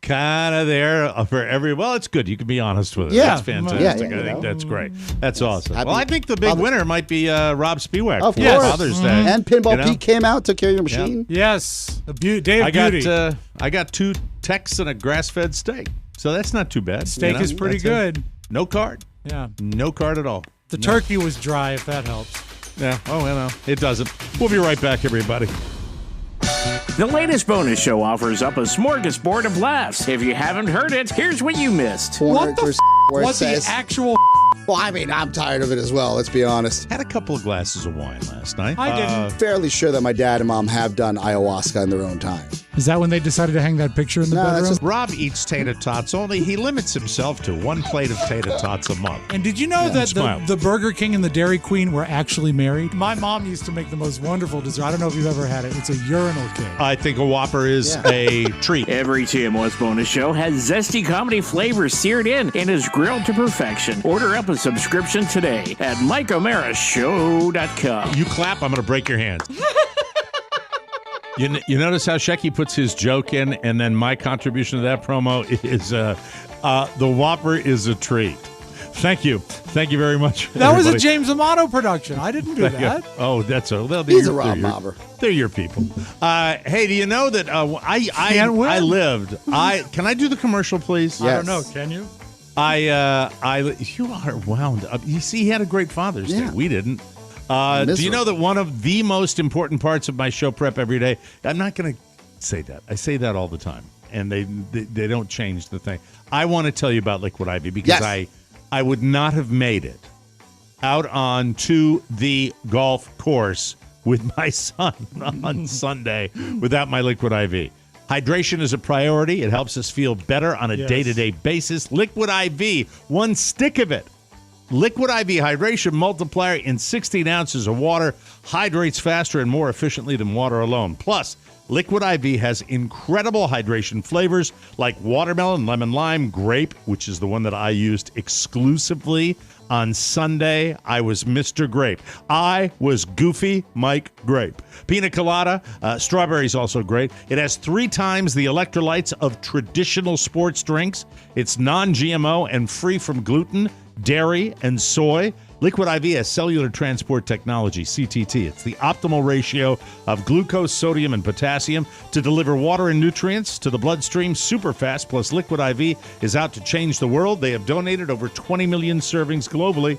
kind of there for well, it's good. You can be honest with it. Yeah. That's fantastic. I think that's great. That's awesome. Well, I think the big winner might be Robb Spiewak for Father's Day. And Pinball Pete came out, took care of your machine. Yes. A day of beauty. I got 2 texts and a grass-fed steak. So that's not too bad. Steak is pretty good. No card. Yeah. No card at all. The turkey was dry, if that helps. Yeah. Oh, no. It doesn't. We'll be right back, everybody. The latest bonus show offers up a smorgasbord of laughs. If you haven't heard it, here's what you missed. What the actual... Well, I mean, I'm tired of it as well, let's be honest. Had a couple of glasses of wine last night. I didn't. Fairly sure that my dad and mom have done ayahuasca in their own time. Is that when they decided to hang that picture in the bedroom? That's Robb eats tater tots, only he limits himself to 1 plate of tater tots a month. And did you know that the Burger King and the Dairy Queen were actually married? My mom used to make the most wonderful dessert. I don't know if you've ever had it. It's a urinal cake. I think a Whopper is a treat. Every TMOS bonus show has zesty comedy flavor seared in and is grilled to perfection. Order up a subscription today at MikeO'MaraShow.com. You clap, I'm going to break your hands. You notice how Shecky puts his joke in, and then my contribution to that promo is the Whopper is a treat. Thank you. Thank you very much. That was a James Amato production. I didn't do that. Oh, that's he's a Robb Mobber. They're your people. Hey, do you know that I lived? Can I do the commercial, please? Yes. I don't know. Can you? You are wound up. You see, he had a great Father's Day. We didn't. Do you know that one of the most important parts of my show prep every day? I'm not going to say that. I say that all the time, and they don't change the thing. I want to tell you about Liquid IV because I would not have made it out onto the golf course with my son on Sunday without my Liquid IV. Hydration is a priority. It helps us feel better on a day-to-day basis. Liquid IV, 1 stick of it. Liquid IV Hydration Multiplier in 16 ounces of water hydrates faster and more efficiently than water alone. Plus, Liquid IV has incredible hydration flavors like watermelon, lemon, lime, grape, which is the one that I used exclusively on Sunday. I was Mr. Grape. I was Goofy Mike Grape. Pina colada, strawberry is also great. It has 3 times the electrolytes of traditional sports drinks. It's non-GMO and free from gluten, dairy, and soy. Liquid IV has cellular transport technology, CTT. It's the optimal ratio of glucose, sodium, and potassium to deliver water and nutrients to the bloodstream super fast. Plus, Liquid IV is out to change the world. They have donated over 20 million servings globally.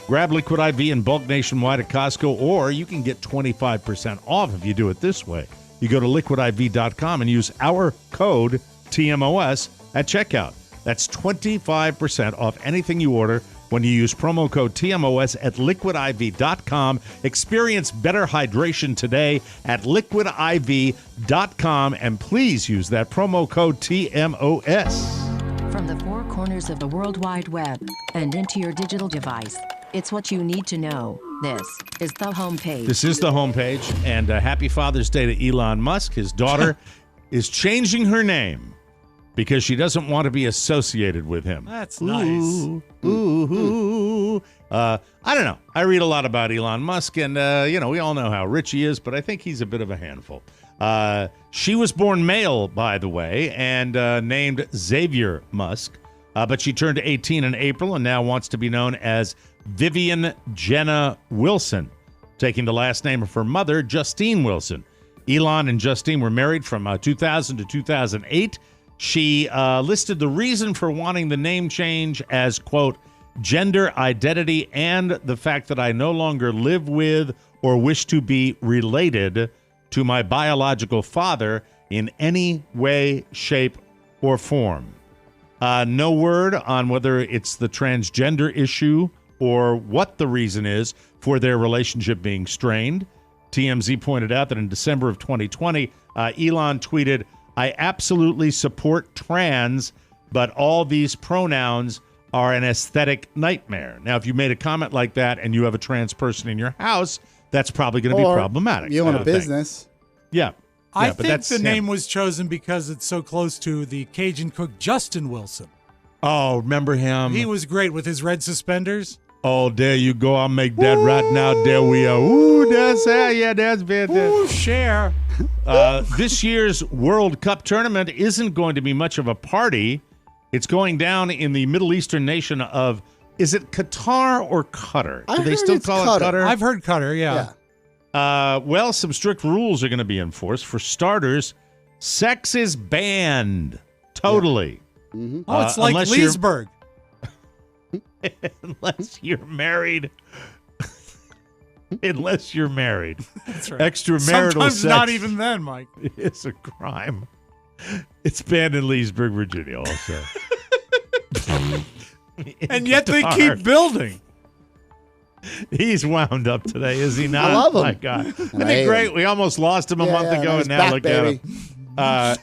Grab Liquid IV in bulk nationwide at Costco, or you can get 25% off if you do it this way. You go to liquidiv.com and use our code TMOS at checkout. That's 25% off anything you order when you use promo code TMOS at liquidiv.com. Experience better hydration today at liquidiv.com, and please use that promo code TMOS. From the 4 corners of the World Wide Web and into your digital device, it's what you need to know. This is the homepage. This is the homepage, and happy Father's Day to Elon Musk. His daughter is changing her name because she doesn't want to be associated with him. That's nice. I don't know. I read a lot about Elon Musk, and, we all know how rich he is, but I think he's a bit of a handful. She was born male, by the way, and named Xavier Musk, but she turned 18 in April and now wants to be known as Vivian Jenna Wilson, taking the last name of her mother, Justine Wilson. Elon and Justine were married from 2000 to 2008. She listed the reason for wanting the name change as, quote, gender identity and the fact that I no longer live with or wish to be related to my biological father in any way, shape, or form. No word on whether it's the transgender issue or what the reason is for their relationship being strained. TMZ pointed out that in December of 2020, Elon tweeted, I absolutely support trans, but all these pronouns are an aesthetic nightmare. Now, if you made a comment like that and you have a trans person in your house, that's probably going to be problematic. You own a business. Yeah. I think the name was chosen because it's so close to the Cajun cook Justin Wilson. Oh, remember him? He was great with his red suspenders. Oh, there you go. I'll make that right now. There we are. Ooh, that's fantastic. Ooh, share. This year's World Cup tournament isn't going to be much of a party. It's going down in the Middle Eastern nation of, is it Qatar or Qatar? Do they still call it Qatar? I've heard Qatar, yeah. Well, some strict rules are going to be enforced. For starters, sex is banned. Totally. Yeah. Mm-hmm. Oh, it's like Leesburg. Unless you're married. Unless you're married. That's right. Extramarital Sometimes sex. not even then, Mike. It's a crime. It's banned in Leesburg, Virginia, also. And yet they keep building. He's wound up today, is he not? I love him. My God. Isn't it great? We almost lost him a month ago, and now back, look baby. at him.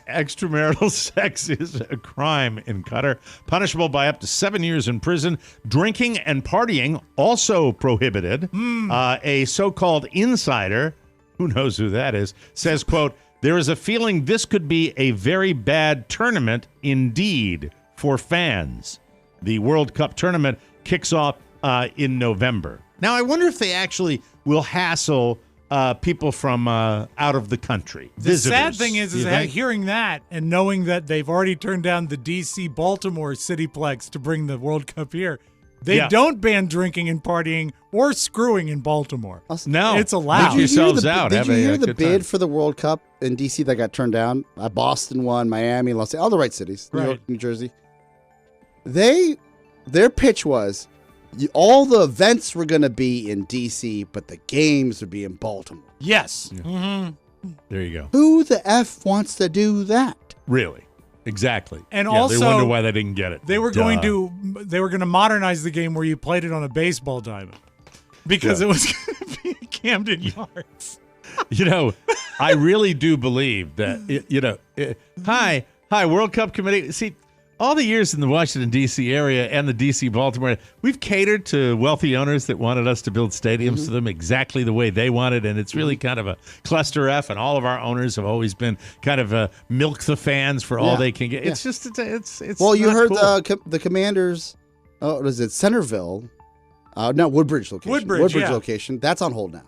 Extramarital sex is a crime in Qatar, punishable by up to 7 years in prison. Drinking and partying also prohibited. A so-called insider, who knows who that is, says, quote, there is a feeling this could be a very bad tournament indeed for fans. The World Cup tournament kicks off in November. Now, I wonder if they actually will hassle people from out of the country. The visitors. sad thing is hearing that and knowing that they've already turned down the D.C. Baltimore Cityplex to bring the World Cup here. They don't ban drinking and partying or screwing in Baltimore. No. It's allowed. Did you hear the bid for the World Cup in D.C. that got turned down? Boston won, Miami, Los Angeles, all the right cities, New York, New Jersey. Their pitch was, all the events were going to be in D.C., but the games would be in Baltimore. Yes. Yeah. Mm-hmm. There you go. Who the F wants to do that? Really? Exactly. And also, they wonder why they didn't get it. They were going to modernize the game where you played it on a baseball diamond because it was going to be Camden Yards. I really do believe that, hi, World Cup committee. See, all the years in the Washington, D.C. area and the D.C. Baltimore, we've catered to wealthy owners that wanted us to build stadiums to them exactly the way they wanted, and it's really kind of a cluster F, and all of our owners have always been kind of milk the fans for all they can get. It's just, it's well, you heard cool. the Commanders, what is it, Centerville, no, Woodbridge location. Woodbridge location, that's on hold now.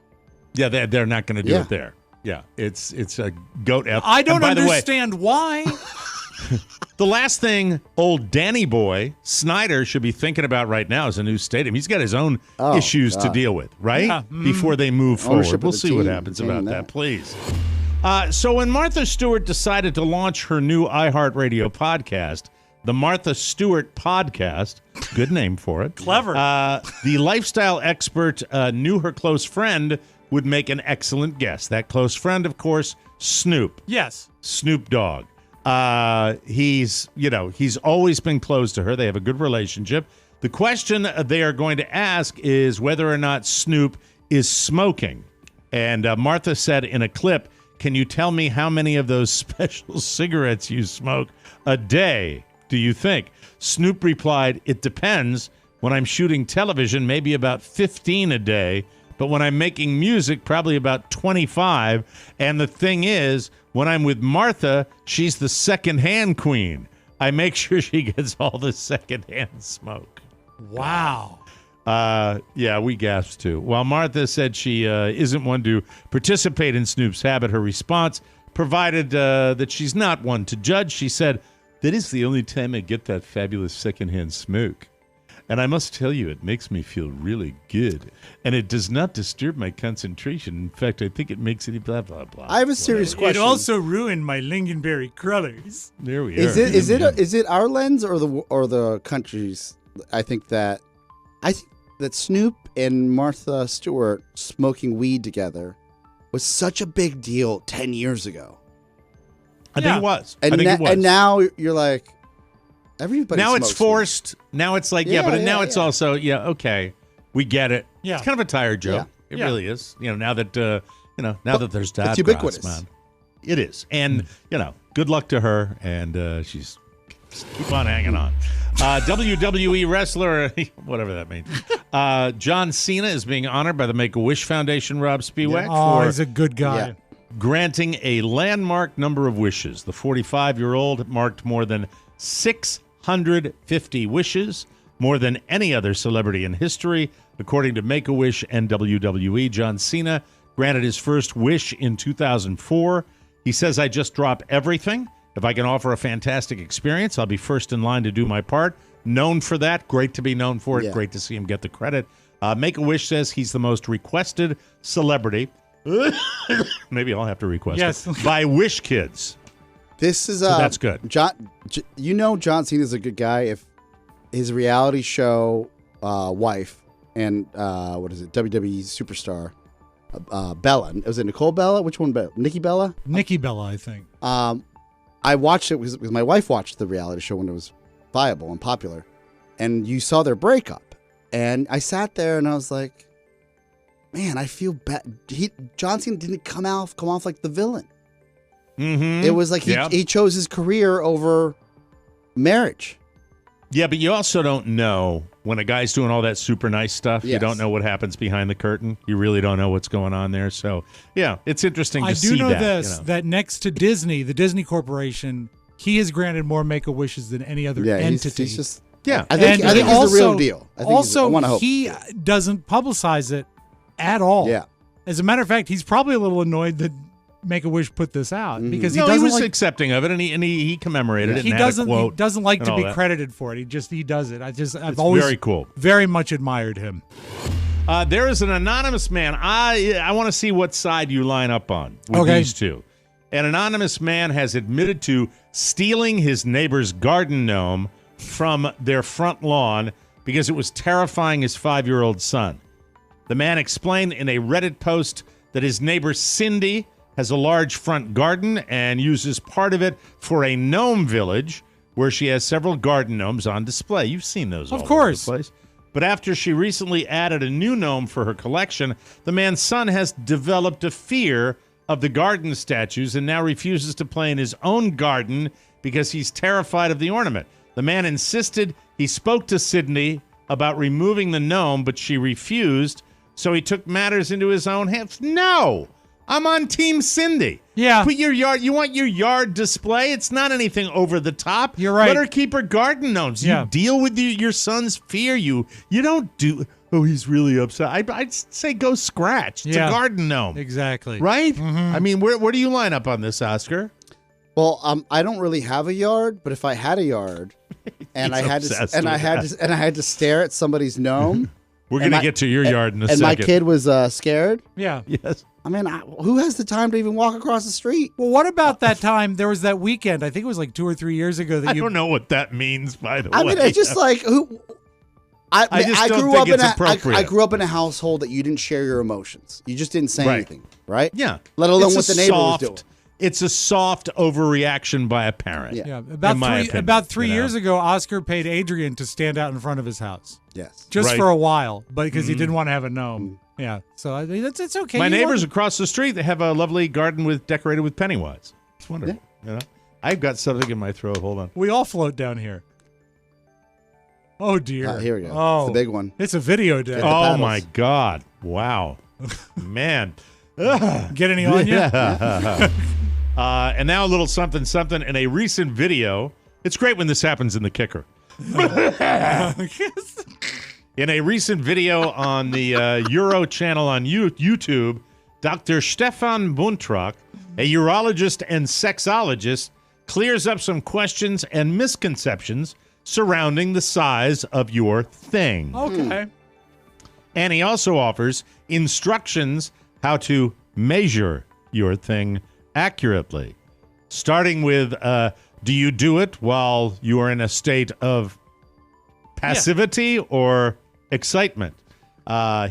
Yeah, they're not going to do it there. Yeah, it's a goat F. I don't understand why. The last thing old Danny boy Snyder should be thinking about right now is a new stadium. He's got his own issues to deal with, right? Yeah. Before they move forward. We'll see what happens about that, please. So when Martha Stewart decided to launch her new iHeartRadio podcast, the Martha Stewart Podcast, good name for it. Clever. The lifestyle expert knew her close friend would make an excellent guest. That close friend, of course, Snoop. Yes. Snoop Dogg. He's always been close to her. They have a good relationship. The question they are going to ask is whether or not Snoop is smoking. And Martha said in a clip, can you tell me how many of those special cigarettes you smoke a day, do you think? Snoop replied, it depends. When I'm shooting television, maybe about 15 a day. But when I'm making music, probably about 25. And the thing is, when I'm with Martha, she's the secondhand queen. I make sure she gets all the secondhand smoke. Wow. Yeah, we gasped too. While Martha said she isn't one to participate in Snoop's habit, her response, provided that she's not one to judge, she said, that is the only time I get that fabulous secondhand smoke. And I must tell you, it makes me feel really good. And it does not disturb my concentration. In fact, I think it makes it blah, blah, blah. I have a serious question. It also ruined my lingonberry crullers. There we are. Is it our lens or the country's? I think that Snoop and Martha Stewart smoking weed together was such a big deal 10 years ago. I think it was. And now you're like, everybody now smokes it's forced. weed. Now it's like, now it's also, okay, we get it. Yeah. It's kind of a tired joke. It really is. Now that that there's dad it's ubiquitous, man. It is. And, good luck to her. And she's keep on hanging on. WWE wrestler, whatever that means. John Cena is being honored by the Make-A-Wish Foundation, Robb Spiewak. Oh, he's a good guy. Yeah. Granting a landmark number of wishes. The 45-year-old marked more than 650 wishes more than any other celebrity in history. According to Make-A-Wish and WWE, John Cena granted his first wish in 2004. He says, I just drop everything. If I can offer a fantastic experience, I'll be first in line to do my part. Known for that. Great to be known for it. Yeah. Great to see him get the credit. Make-A-Wish says he's the most requested celebrity. Maybe I'll have to request it. By Wish Kids. This is so that's good. John Cena's a good guy if his reality show wife and WWE superstar Bella. Was it Nicole Bella? Which one? Nikki Bella? Nikki Bella, I think. I watched it because my wife watched the reality show when it was viable and popular, and you saw their breakup. And I sat there and I was like, man, I feel bad. John Cena didn't come off like the villain. Mm-hmm. It was like he chose his career over marriage. Yeah, but you also don't know when a guy's doing all that super nice stuff. Yes. You don't know what happens behind the curtain. You really don't know what's going on there. So, yeah, it's interesting to see that. I do know this, that next to Disney, the Disney Corporation, he has granted more Make-A-Wishes than any other entity. He's just... Yeah, I think he's the real deal. He doesn't publicize it at all. Yeah. As a matter of fact, he's probably a little annoyed that Make-A-Wish put this out because he was accepting of it and he commemorated it. He doesn't like to be credited for it. He does it. I've always very cool. Very much admired him. There is an anonymous man. I want to see what side you line up on with these two. An anonymous man has admitted to stealing his neighbor's garden gnome from their front lawn because it was terrifying his 5-year-old son. The man explained in a Reddit post that his neighbor Cindy has a large front garden and uses part of it for a gnome village where she has several garden gnomes on display. You've seen those all over the place. But after she recently added a new gnome for her collection, the man's son has developed a fear of the garden statues and now refuses to play in his own garden because he's terrified of the ornament. The man insisted he spoke to Sydney about removing the gnome, but she refused, so he took matters into his own hands. No! I'm on Team Cindy. Yeah. Put your yard. You want your yard display? It's not anything over the top. You're right. Let her keep her garden gnomes. Yeah. You deal with your son's fear. You don't do. Oh, he's really upset. I'd say go scratch. It's a garden gnome. Exactly. Right? Mm-hmm. I mean, where do you line up on this, Oscar? Well, I don't really have a yard, but if I had a yard, and I had to stare at somebody's gnome. We're going to get to your yard in a second. And my kid was scared. Yeah. Yes. I mean, who has the time to even walk across the street? Well, what about that time? There was that weekend. I think it was like 2 or 3 years ago. I don't know what that means, by the way. I mean, it's just like who. I just don't think it's appropriate. I grew up in a household that you didn't share your emotions. You just didn't say anything, right? Yeah. Let alone what the neighbor was doing. It's a soft overreaction by a parent. Yeah. About 3 years ago, Oscar paid Adrian to stand out in front of his house. Yes. Just for a while, but because he didn't want to have a gnome. Yeah. So I mean, it's okay. My neighbors across the street, they have a lovely garden decorated with Pennywise. It's wonderful. Yeah. You know? I've got something in my throat. Hold on. We all float down here. Oh, dear. Here we go. Oh, it's a big one. It's a video day. Oh, my God. Wow. Man. Get any on you? Yeah. And now a little something in a recent video. It's great when this happens in the kicker. In a recent video on the Euro channel on YouTube, Dr. Stefan Buntrock, a urologist and sexologist, clears up some questions and misconceptions surrounding the size of your thing. Okay. And he also offers instructions how to measure your thing accurately, starting with do you do it while you are in a state of passivity or excitement?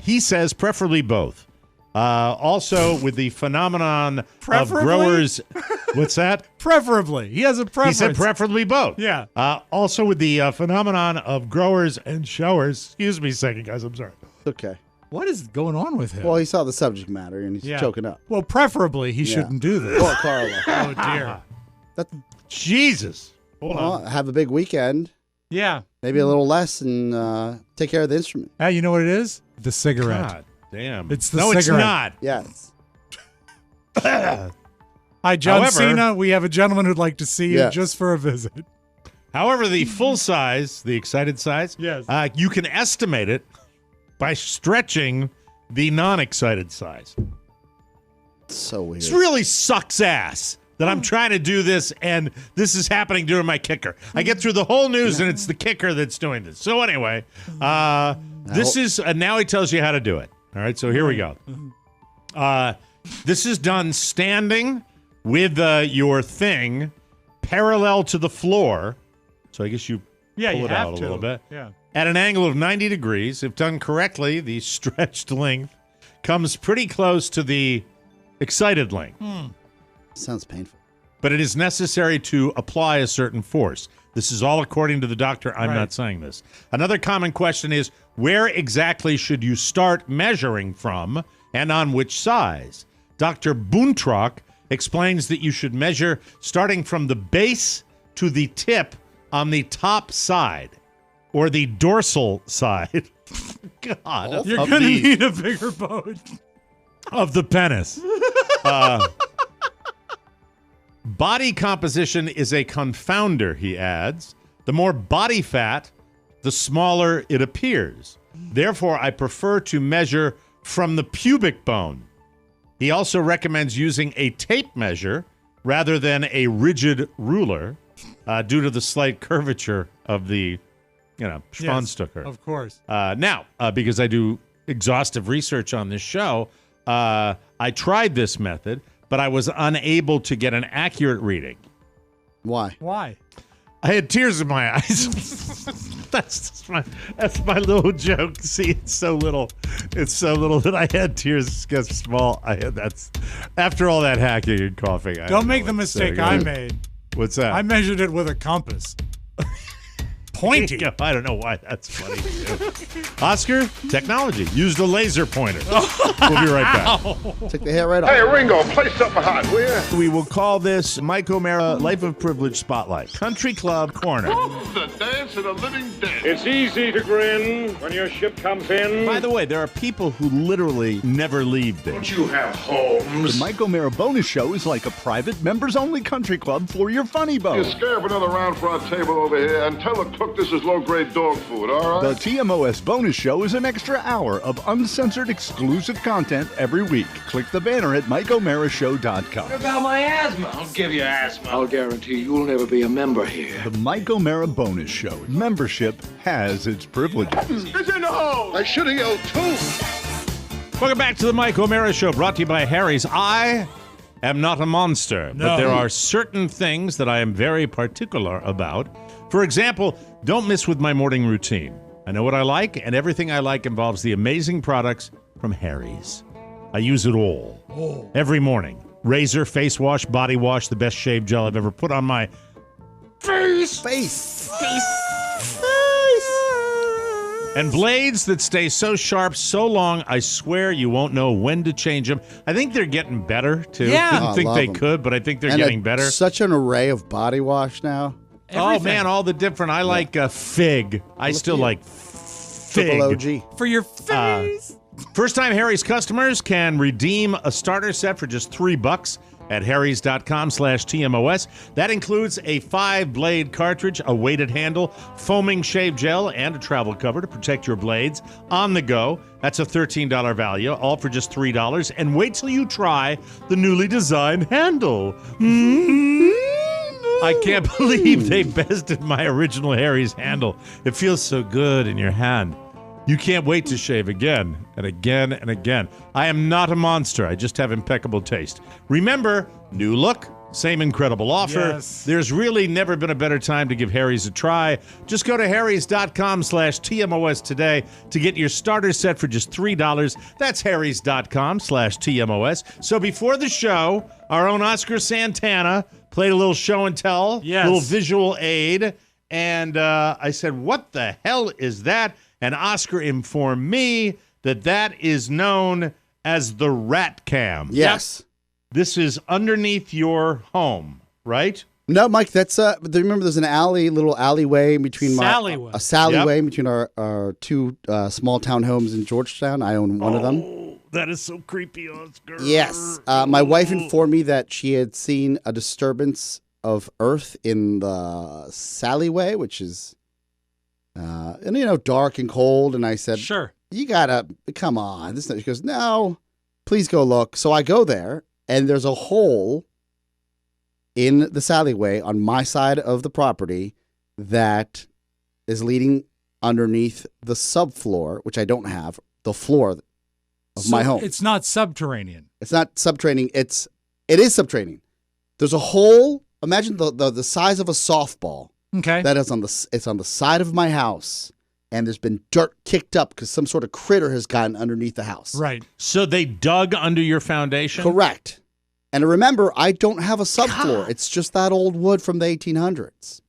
He says preferably both. Also with the phenomenon of growers. What's that? Preferably. He has a preference. He said preferably both. Yeah. Also with the phenomenon of growers and showers. Excuse me a second, guys. I'm sorry. Okay. What is going on with him? Well, he saw the subject matter and he's choking up. Well, preferably he shouldn't do this. Poor Carla. Oh, dear. Jesus. Hold on. Have a big weekend. Yeah. Maybe a little less and take care of the instrument. Hey, you know what it is? The cigarette. God damn. It's the cigarette. It's not. Yes. Hi, John Cena. We have a gentleman who'd like to see you just for a visit. However, the full size, the excited size, yes, you can estimate it by stretching the non-excited size. So weird. This really sucks ass that I'm trying to do this, and this is happening during my kicker. I get through the whole news, and it's the kicker that's doing this. So anyway, this is now he tells you how to do it. All right, so here we go. This is done standing with your thing parallel to the floor. So I guess you pull it out a little bit. Yeah. At an angle of 90 degrees. If done correctly, the stretched length comes pretty close to the excited length. Sounds painful. But it is necessary to apply a certain force. This is all according to the doctor. I'm not saying this. Another common question is, where exactly should you start measuring from and on which size? Dr. Buntrock explains that you should measure starting from the base to the tip on the top side or the dorsal side. God. You're going to need a bigger boat. Of the penis. Body composition is a confounder, he adds. The more body fat, the smaller it appears. Therefore, I prefer to measure from the pubic bone. He also recommends using a tape measure rather than a rigid ruler due to the slight curvature of the, Schwanstucker. Of course. Now, because I do exhaustive research on this show, I tried this method, but I was unable to get an accurate reading. Why? I had tears in my eyes. That's my little joke. See, it's so little that I had tears. It's just small. After all that hacking and coughing. Don't make the mistake I made. What's that? I measured it with a compass. Pointy. I don't know why that's funny too. Oscar, technology. Used a laser pointer. We'll be right back. Take the hair right off. Hey, Ringo, play something hot, will ya? We will call this Mike O'Mara Life of Privilege Spotlight. Country Club Corner. The dance of the living dead. It's easy to grin when your ship comes in. By the way, there are people who literally never leave there. Don't you have homes? The Mike O'Mara Bonus Show is like a private, members-only country club for your funny bone. You scare up another round for our table over here and tell the cook this is low-grade dog food, all right? The TMOS Bonus Show is an extra hour of uncensored exclusive content every week. Click the banner at MikeO'MaraShow.com. What about my asthma? I'll give you asthma. I'll guarantee you'll never be a member here. The Mike O'Mara Bonus Show. Membership has its privileges. It's in the hole! I should have yelled too. Welcome back to the Mike O'Mara Show, brought to you by Harry's. I am not a monster, but there are certain things that I am very particular about. For example, don't miss with my morning routine. I know what I like, and everything I like involves the amazing products from Harry's. I use it all. Every morning. Razor, face wash, body wash, the best shave gel I've ever put on my face. And blades that stay so sharp, so long, I swear you won't know when to change them. I think they're getting better, too. Yeah. Didn't think they could, but I think they're getting better. Such an array of body wash now. Everything. Oh, man, all the different. I like Fig. I still like Fig. Triple OG. For your face. First-time Harry's customers can redeem a starter set for just $3 at harrys.com/TMOS. That includes a 5-blade cartridge, a weighted handle, foaming shave gel, and a travel cover to protect your blades on the go. That's a $13 value, all for just $3. And wait till you try the newly designed handle. I can't believe they bested my original Harry's handle. It feels so good in your hand. You can't wait to shave again and again and again. I am not a monster. I just have impeccable taste. Remember, new look, same incredible offer. Yes. There's really never been a better time to give Harry's a try. Just go to harrys.com/TMOS today to get your starter set for just $3. That's harrys.com/TMOS. So before the show, our own Oscar Santana played a little show and tell, little visual aid. And I said, what the hell is that? And Oscar informed me that is known as the rat cam. Yes. This is underneath your home, right? No, Mike, that's remember there's an little alleyway between a sallieway between our two small town homes in Georgetown. I own one of them. That is so creepy, Oscar. Yes. My wife informed me that she had seen a disturbance of earth in the alleyway, which is, dark and cold. And I said, sure, you gotta, come on. She goes, no, please go look. So I go there, and there's a hole in the alleyway on my side of the property that is leading underneath the subfloor, which I don't have, the floor of my home. It's not subterranean. It's not subterranean. It is subterranean. There's a hole. Imagine the size of a softball. Okay. That is it's on the side of my house, and there's been dirt kicked up because some sort of critter has gotten underneath the house. Right. So they dug under your foundation? Correct. And remember, I don't have a subfloor. God. It's just that old wood from the 1800s.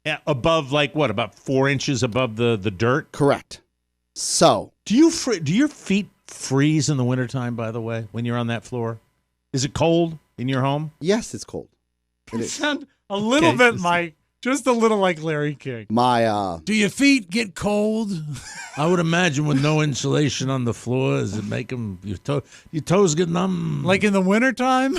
Yeah, above, about 4 inches above the dirt? Correct. So. Do your feet freeze in the wintertime, by the way, when you're on that floor? Is it cold in your home? Yes, it's cold. It sounds a little bit, Mike. Just a little like Larry King. Do your feet get cold? I would imagine with no insulation on the floor, does it make them your toes get numb? Like in the wintertime?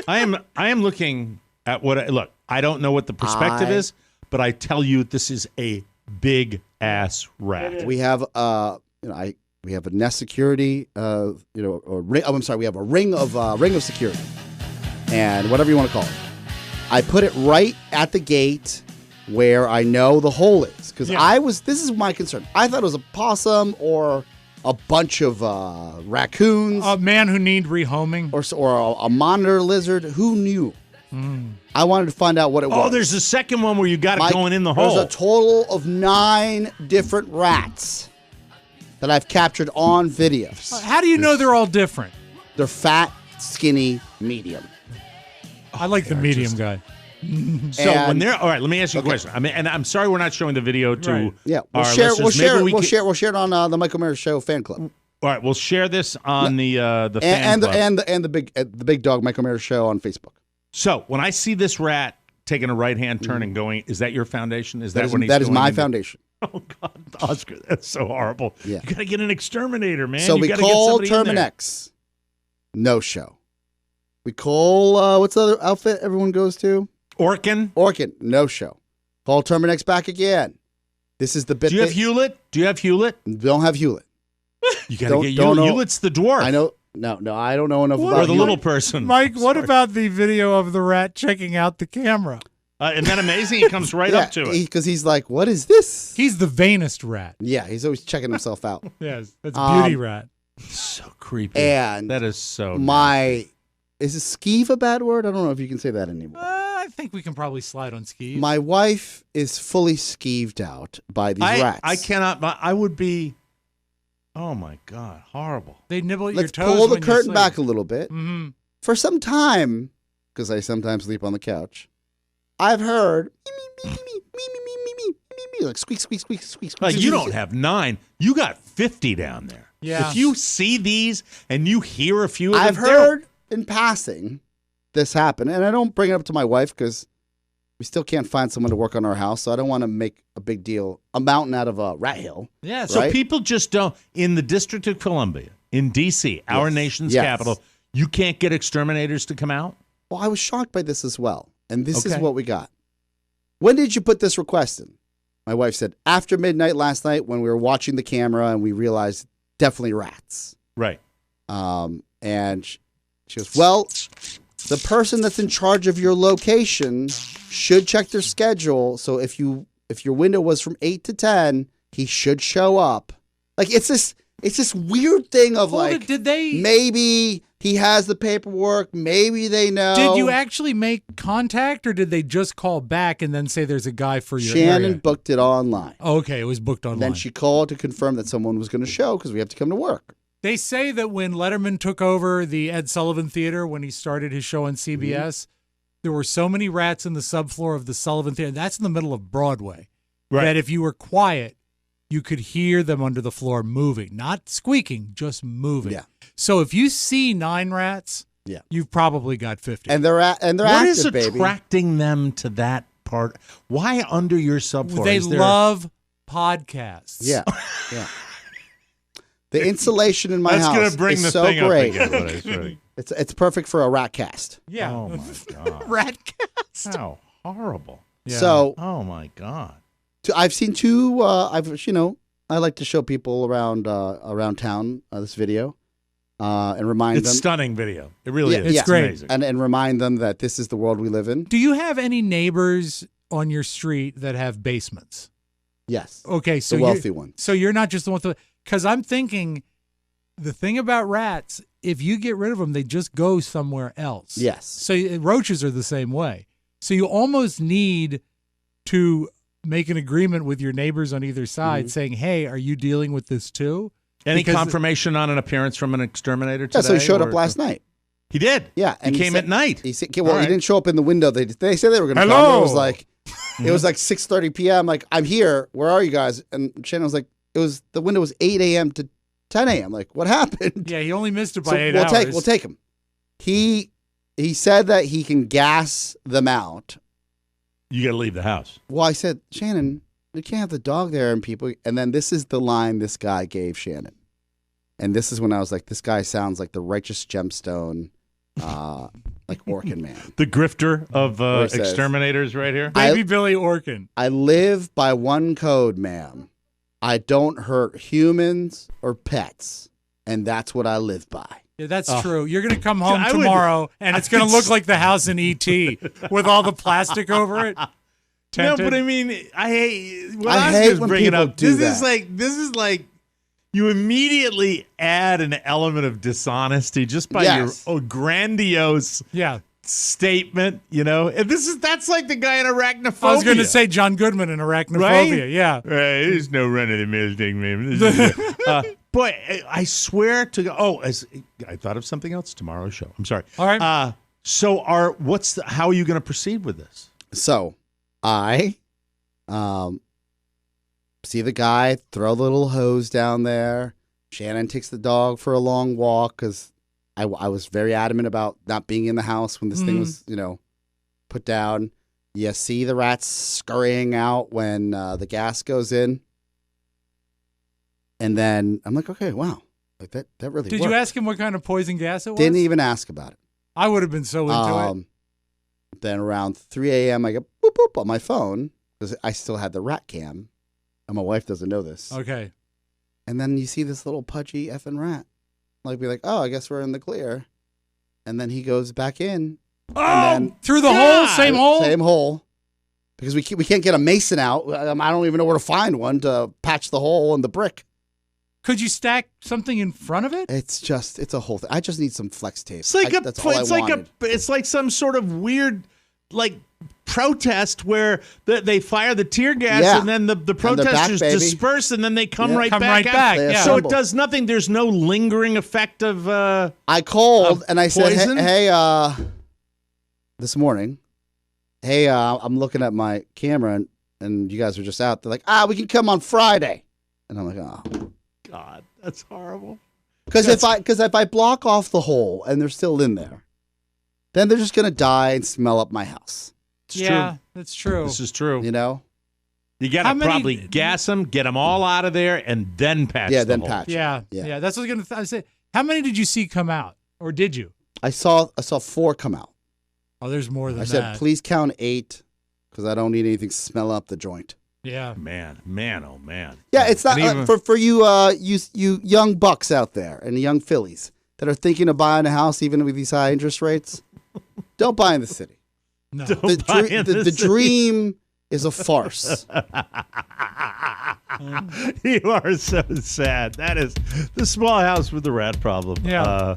I am looking at look. I don't know what the perspective is, but I tell you, this is a big ass rat. We have we have a Nest security, we have a ring of security, and whatever you want to call it. I put it right at the gate where I know the hole is, because this is my concern. I thought it was a possum or a bunch of raccoons. A man who need rehoming. Or a monitor lizard. Who knew? I wanted to find out what it was. Oh, there's a second one where you got it going in the hole. There's a total of 9 different rats that I've captured on videos. How do you know they're all different? They're fat, skinny, medium. I like the medium guy. So when they're all right, let me ask you a question. I mean, and I'm sorry we're not showing the video to we'll share it on the Michael Mara Show fan club. All right, we'll share this on the fan club and the big dog Michael Mara Show on Facebook. So when I see this rat taking a right hand turn and going, is that your foundation? That is my foundation. Oh God, Oscar, that's so horrible. Yeah. You got to get an exterminator, man. So we call Terminex. No show. We call, what's the other outfit everyone goes to? Orkin. No show. Call Terminex back again. This is the bit. Do you have Hewlett? Don't have Hewlett. You got to get Hewlett. Hewlett's the dwarf. I know. No, I don't know enough about or the little person. Mike, what about the video of the rat checking out the camera? Isn't that amazing? He comes right up to it. Because he's like, what is this? He's the vainest rat. Yeah, he's always checking himself out. Yes, that's beauty rat. So creepy. And that is so is skeeve a bad word? I don't know if you can say that anymore. I think we can probably slide on skeeve. My wife is fully skeeved out by these rats. I cannot. I would be. Oh my God, horrible. They nibble at your toes. Let's pull the curtain back a little bit. Mm-hmm. For some time, because I sometimes sleep on the couch, I've heard like squeak, squeak, squeak, squeak, squeak. Like you don't have 9, you got 50 down there. Yeah. If you see these and you hear a few of them, I've heard in passing this happen, and I don't bring it up to my wife because we still can't find someone to work on our house, so I don't want to make a big deal, a mountain out of a rat hill. Yeah, so people just don't, in the District of Columbia, in D.C., our nation's capital, you can't get exterminators to come out? Well, I was shocked by this as well, and this is what we got. When did you put this request in? My wife said, after midnight last night when we were watching the camera and we realized definitely rats. Right. And she goes, well, the person that's in charge of your location should check their schedule. So if your window was from 8 to 10, he should show up. Like it's this weird thing of maybe he has the paperwork, maybe they know. Did you actually make contact, or did they just call back and then say there's a guy for your Shannon area? Booked it online. Oh, okay, it was booked online. Then she called to confirm that someone was going to show because we have to come to work. They say that when Letterman took over the Ed Sullivan Theater, when he started his show on CBS, there were so many rats in the subfloor of the Sullivan Theater. That's in the middle of Broadway. Right. That if you were quiet, you could hear them under the floor moving. Not squeaking, just moving. Yeah. So if you see 9 rats, you've probably got 50. And they're what active, is baby. attracting them to that part? Why under your subfloor? They love podcasts. Yeah. Yeah. The insulation in my house gonna bring is the so thing great. Up again, it's perfect for a rat cast. Yeah. Oh my God. Rat cast. How horrible. Yeah. So, oh my God. I've seen two. I like to show people around town this video, and remind them. It's stunning video. It really is. It's great. Amazing. And remind them that this is the world we live in. Do you have any neighbors on your street that have basements? Yes. Okay, so the wealthy ones. So you're not just the one. Because I'm thinking, the thing about rats, if you get rid of them, they just go somewhere else. Yes. So roaches are the same way. So you almost need to make an agreement with your neighbors on either side, saying, "Hey, are you dealing with this too?" Any confirmation on an appearance from an exterminator today? Yeah, so he showed up last night. He did. Yeah, and he came at night. He didn't show up in the window. They said they were going to come. It was like 6:30 p.m. Like, I'm here. Where are you guys? And Shannon was like, the window was 8 a.m. to 10 a.m. Like, what happened? Yeah, he only missed it by 8 hours. We'll take him. He said that he can gas them out. You got to leave the house. Well, I said, Shannon, you can't have the dog there and people. And then this is the line this guy gave Shannon. And this is when I was like, this guy sounds like the righteous gemstone, like Orkin Man. The grifter of exterminators right here. Baby Billy Orkin. I live by one code, ma'am. I don't hurt humans or pets. And that's what I live by. Yeah, that's true. You're going to come home tomorrow, and it's going to look like the house in E.T. with all the plastic over it. No, but I mean, I hate when people do that. This is like you immediately add an element of dishonesty just by your grandiose statement, And that's like the guy in Arachnophobia. I was going to say John Goodman in Arachnophobia, right? Yeah. Right, there's no run-of-the-mill thing, man. Boy, I swear to God. I thought of something else tomorrow's show. I'm sorry. All right. So how are you going to proceed with this? So I see the guy throw the little hose down there. Shannon takes the dog for a long walk because I was very adamant about not being in the house when this thing was, put down. You see the rats scurrying out when the gas goes in. And then I'm like, okay, wow. Like that really worked. Did you ask him what kind of poison gas it was? Didn't even ask about it. I would have been so into it. Then around 3 a.m., I get boop, boop on my phone because I still had the rat cam. And my wife doesn't know this. Okay. And then you see this little pudgy effing rat. Like, be like, oh, I guess we're in the clear. And then he goes back in. Oh, through the hole? Same hole? Same hole. Because we can't get a mason out. I don't even know where to find one to patch the hole in the brick. Could you stack something in front of it? It's a whole thing. I just need some flex tape. It's like some sort of weird, like, protest where they fire the tear gas and then the protesters disperse and then they come right back. Yeah. So it does nothing. There's no lingering effect of I called and I poison? said, hey, this morning, hey, I'm looking at my camera and you guys are just out. They're like, we can come on Friday. And I'm like, oh. God, that's horrible. Because if I block off the hole and they're still in there, then they're just gonna die and smell up my house. It's true. That's true. This is true. You know, you gotta probably gas them, get them all out of there, and then patch. Then hole. patch. Yeah. That's what I was gonna say. How many did you see come out, or did you? I saw 4 come out. Oh, there's more than that. I said, please count 8 because I don't need anything to smell up the joint. Yeah, man, oh man. Yeah, it's not for you young bucks out there and the young fillies that are thinking of buying a house even with these high interest rates. Don't buy in the city. No, the dream is a farce. You are so sad. That is the small house with the rat problem. Yeah.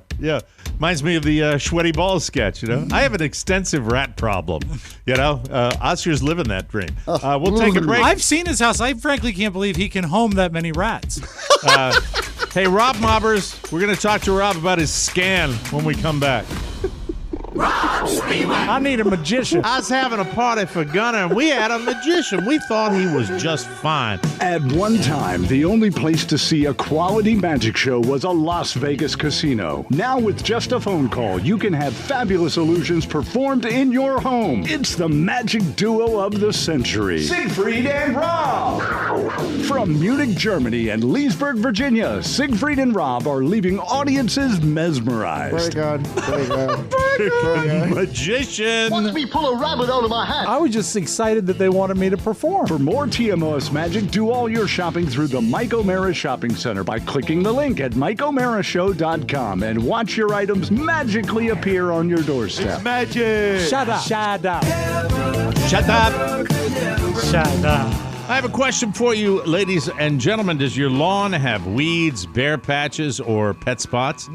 Reminds me of the Sweaty Balls sketch, I have an extensive rat problem. Oscar's living that dream. We'll take a break. I've seen his house. I frankly can't believe he can home that many rats. Hey, Robb Mobbers, we're going to talk to Robb about his scan when we come back. I need a magician. I was having a party for Gunner, and we had a magician. We thought he was just fine. At one time, the only place to see a quality magic show was a Las Vegas casino. Now, with just a phone call, you can have fabulous illusions performed in your home. It's the magic duo of the century, Siegfried and Robb. From Munich, Germany, and Leesburg, Virginia, Siegfried and Robb are leaving audiences mesmerized. Very good. Very good. Magician. Watch me pull a rabbit out of my hat. I was just excited that they wanted me to perform. For more TMOS magic, do all your shopping through the Mike O'Mara Shopping Center by clicking the link at MikeO'MaraShow.com and watch your items magically appear on your doorstep. It's magic. Shut up. Shut up. Shut up. Shut up. I have a question for you, ladies and gentlemen. Does your lawn have weeds, bare patches, or pet spots?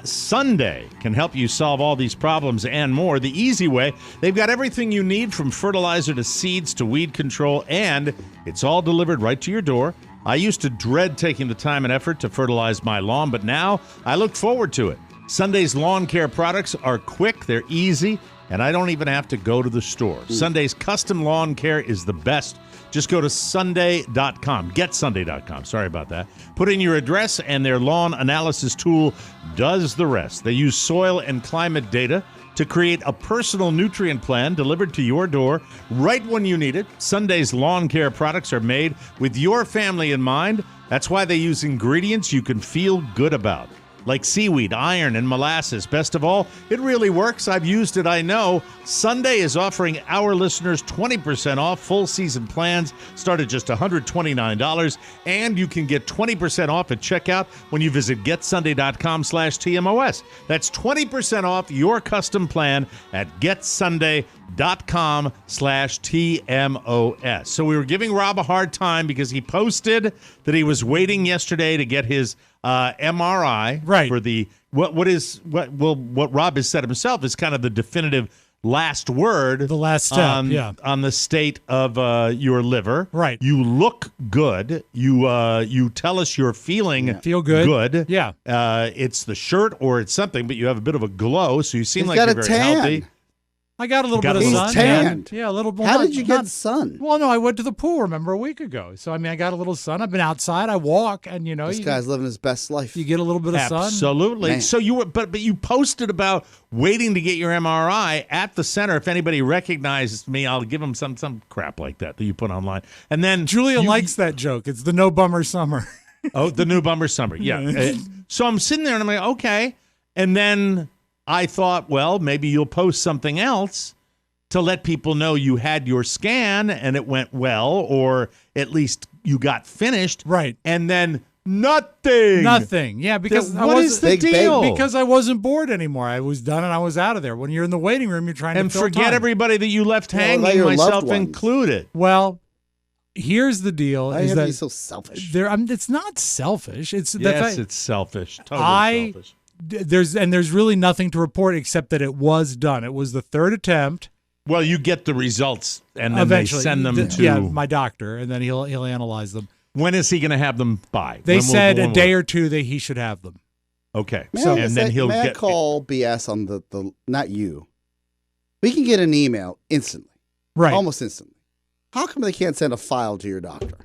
Sunday can help you solve all these problems and more. The easy way, they've got everything you need from fertilizer to seeds to weed control, and it's all delivered right to your door. I used to dread taking the time and effort to fertilize my lawn, but now I look forward to it. Sunday's lawn care products are quick, they're easy, and I don't even have to go to the store. Sunday's custom lawn care is the best. Just go to Sunday.com, getsunday.com, sorry about that. Put in your address and their lawn analysis tool does the rest. They use soil and climate data to create a personal nutrient plan delivered to your door right when you need it. Sunday's lawn care products are made with your family in mind. That's why they use ingredients you can feel good about, like seaweed, iron, and molasses. Best of all, it really works. I've used it, I know. Sunday is offering our listeners 20% off full season plans. Start at just $129, and you can get 20% off at checkout when you visit getsunday.com/TMOS. That's 20% off your custom plan at getsunday.com/TMOS. So we were giving Robb a hard time because he posted that he was waiting yesterday to get his MRI, right? For the what Robb has said himself is kind of the definitive last word, the last step, on the state of your liver. Right. You look good. You tell us you're feeling feel good. Good. Yeah. It's the shirt or it's something, but you have a bit of a glow, so you seem like got you're a very tan. healthy. I got a little bit of He's sun. tanned. Yeah, a little. Well, How did you get sun? Well, no, I went to the pool, remember, a week ago. So, I mean, I got a little sun. I've been outside. I walk, and, you know. This guy's living his best life. You get a little bit of sun. Absolutely. Man. So you were, but you posted about waiting to get your MRI at the center. If anybody recognizes me, I'll give them some crap like that you put online. And then Julia likes that joke. It's the no bummer summer. Oh, the new bummer summer. Yeah. So I'm sitting there and I'm like, okay. And then I thought, well, maybe you'll post something else to let people know you had your scan and it went well, or at least you got finished. Right. And then nothing. Nothing. Yeah, because what is the deal? Because I wasn't bored anymore. I was done and I was out of there. When you're in the waiting room, you're trying to fill forget time. everybody that you left hanging, myself included. Well, here's the deal. Why is are that you so selfish? It's not selfish. It's it's selfish. Totally selfish. There's really nothing to report except that it was done. It was the third attempt. Well, you get the results, and then eventually they send them to my doctor, and then he'll analyze them. When is he going to have them by? They said a day or two that he should have them. Okay, May I call BS on the not you? We can get an email instantly, right? Almost instantly. How come they can't send a file to your doctor?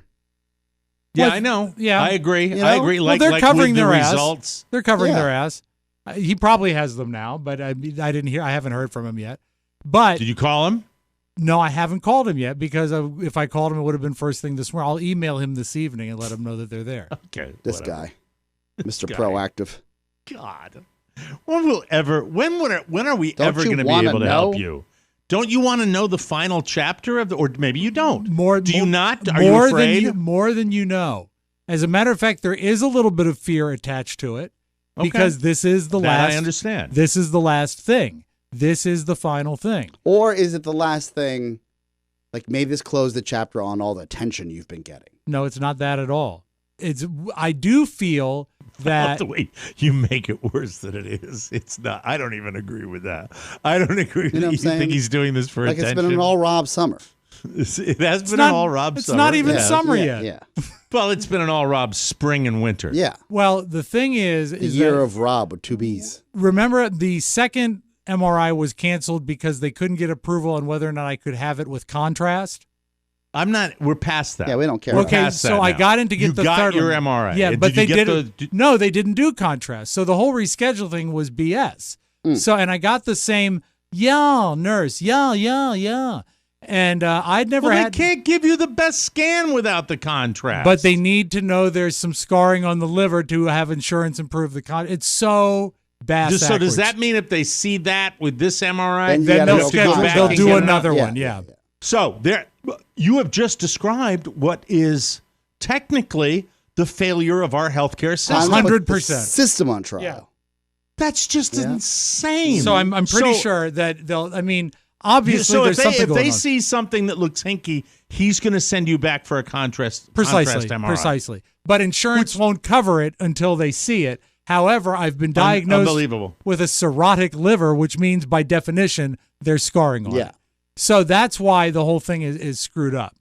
Yeah, I know. Yeah, I agree. You know? I agree. Well, they're covering their results. ass. They're covering their ass. He probably has them now, but I didn't hear. I haven't heard from him yet. But did you call him? No, I haven't called him yet because if I called him, it would have been first thing this morning. I'll email him this evening and let him know that they're there. Okay, this guy, Mr. Proactive. God, when are we ever going to be able to help you? Don't you want to know the final chapter of or maybe you don't? Do you not? Are you afraid? More than you know. As a matter of fact, there is a little bit of fear attached to it because this is the last. I understand. This is the last thing. This is the final thing. Or is it the last thing, like may this close the chapter on all the attention you've been getting? No, it's not that at all. I do feel that... the way you make it worse than it is. It's not. I don't even agree with that. I don't agree with that. You think he's doing this for attention? It's been an all Robb summer. It has been an all Robb summer. It's not even summer yet. Yeah. Well, it's been an all Robb spring and winter. Yeah. Well, the thing is the year of Robb with two B's. Remember, the second MRI was canceled because they couldn't get approval on whether or not I could have it with contrast. We're past that. Yeah, we don't care. Okay, so I got in to get the third one. You got your MRI. Yeah, but they didn't. No, they didn't do contrast. So the whole reschedule thing was BS. So, and I got the same, nurse, yeah. And I'd never had. They can't give you the best scan without the contrast. But they need to know there's some scarring on the liver to have insurance improve the contrast. It's so bass So does that mean if they see that with this MRI, then they'll do another one? Yeah. So you have just described what is technically the failure of our healthcare system. 100%. System on trial. Yeah. That's just insane. So I'm pretty sure that they'll. I mean, obviously, there's something going on. If they see something that looks hinky, he's going to send you back for a contrast MRI. Precisely. But insurance won't cover it until they see it. However, I've been diagnosed with a cirrhotic liver, which means by definition there's scarring on it. So that's why the whole thing is screwed up.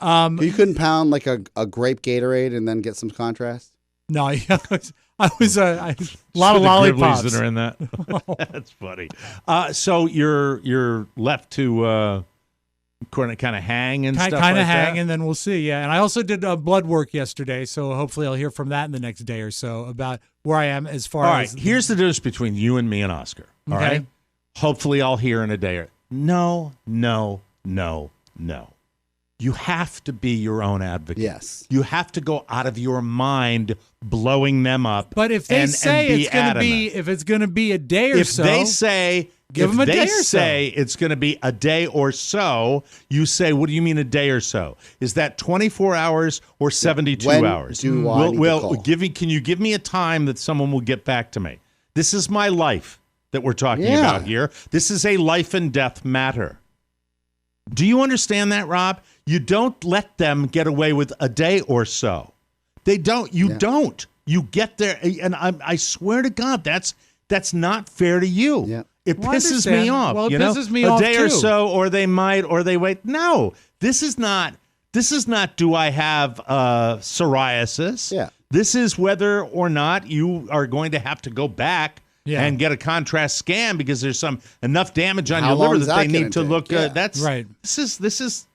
You couldn't pound like a grape Gatorade and then get some contrast? No, I was a lot of lollipops that are in that. That's funny. So you're left to kind of hang and stuff like that? Kind of hang, and then we'll see, yeah. And I also did blood work yesterday, so hopefully I'll hear from that in the next day or so about where I am as far as... All right, here's the difference between you and me and Oscar, all right? Hopefully I'll hear in a day or... No. You have to be your own advocate. Yes. You have to go out of your mind blowing them up. But if they say it's going to be, if it's going to be a day or so, if they say it's going to be a day or so, you say, what do you mean a day or so? Is that 24 hours or 72 hours? Can you give me a time that someone will get back to me? This is my life that we're talking about here. This is a life and death matter. Do you understand that, Rob? You don't let them get away with a day or so. They don't. You don't. You get there, and I swear to God, that's not fair to you. Yeah. It pisses me off. Well, it pisses me off a day too. Or so, or they might, or they wait. No, this is not. Do I have psoriasis? Yeah. This is whether or not you are going to have to go back. And get a contrast scan because there's enough damage on your liver that they need to look. That's right. This is This is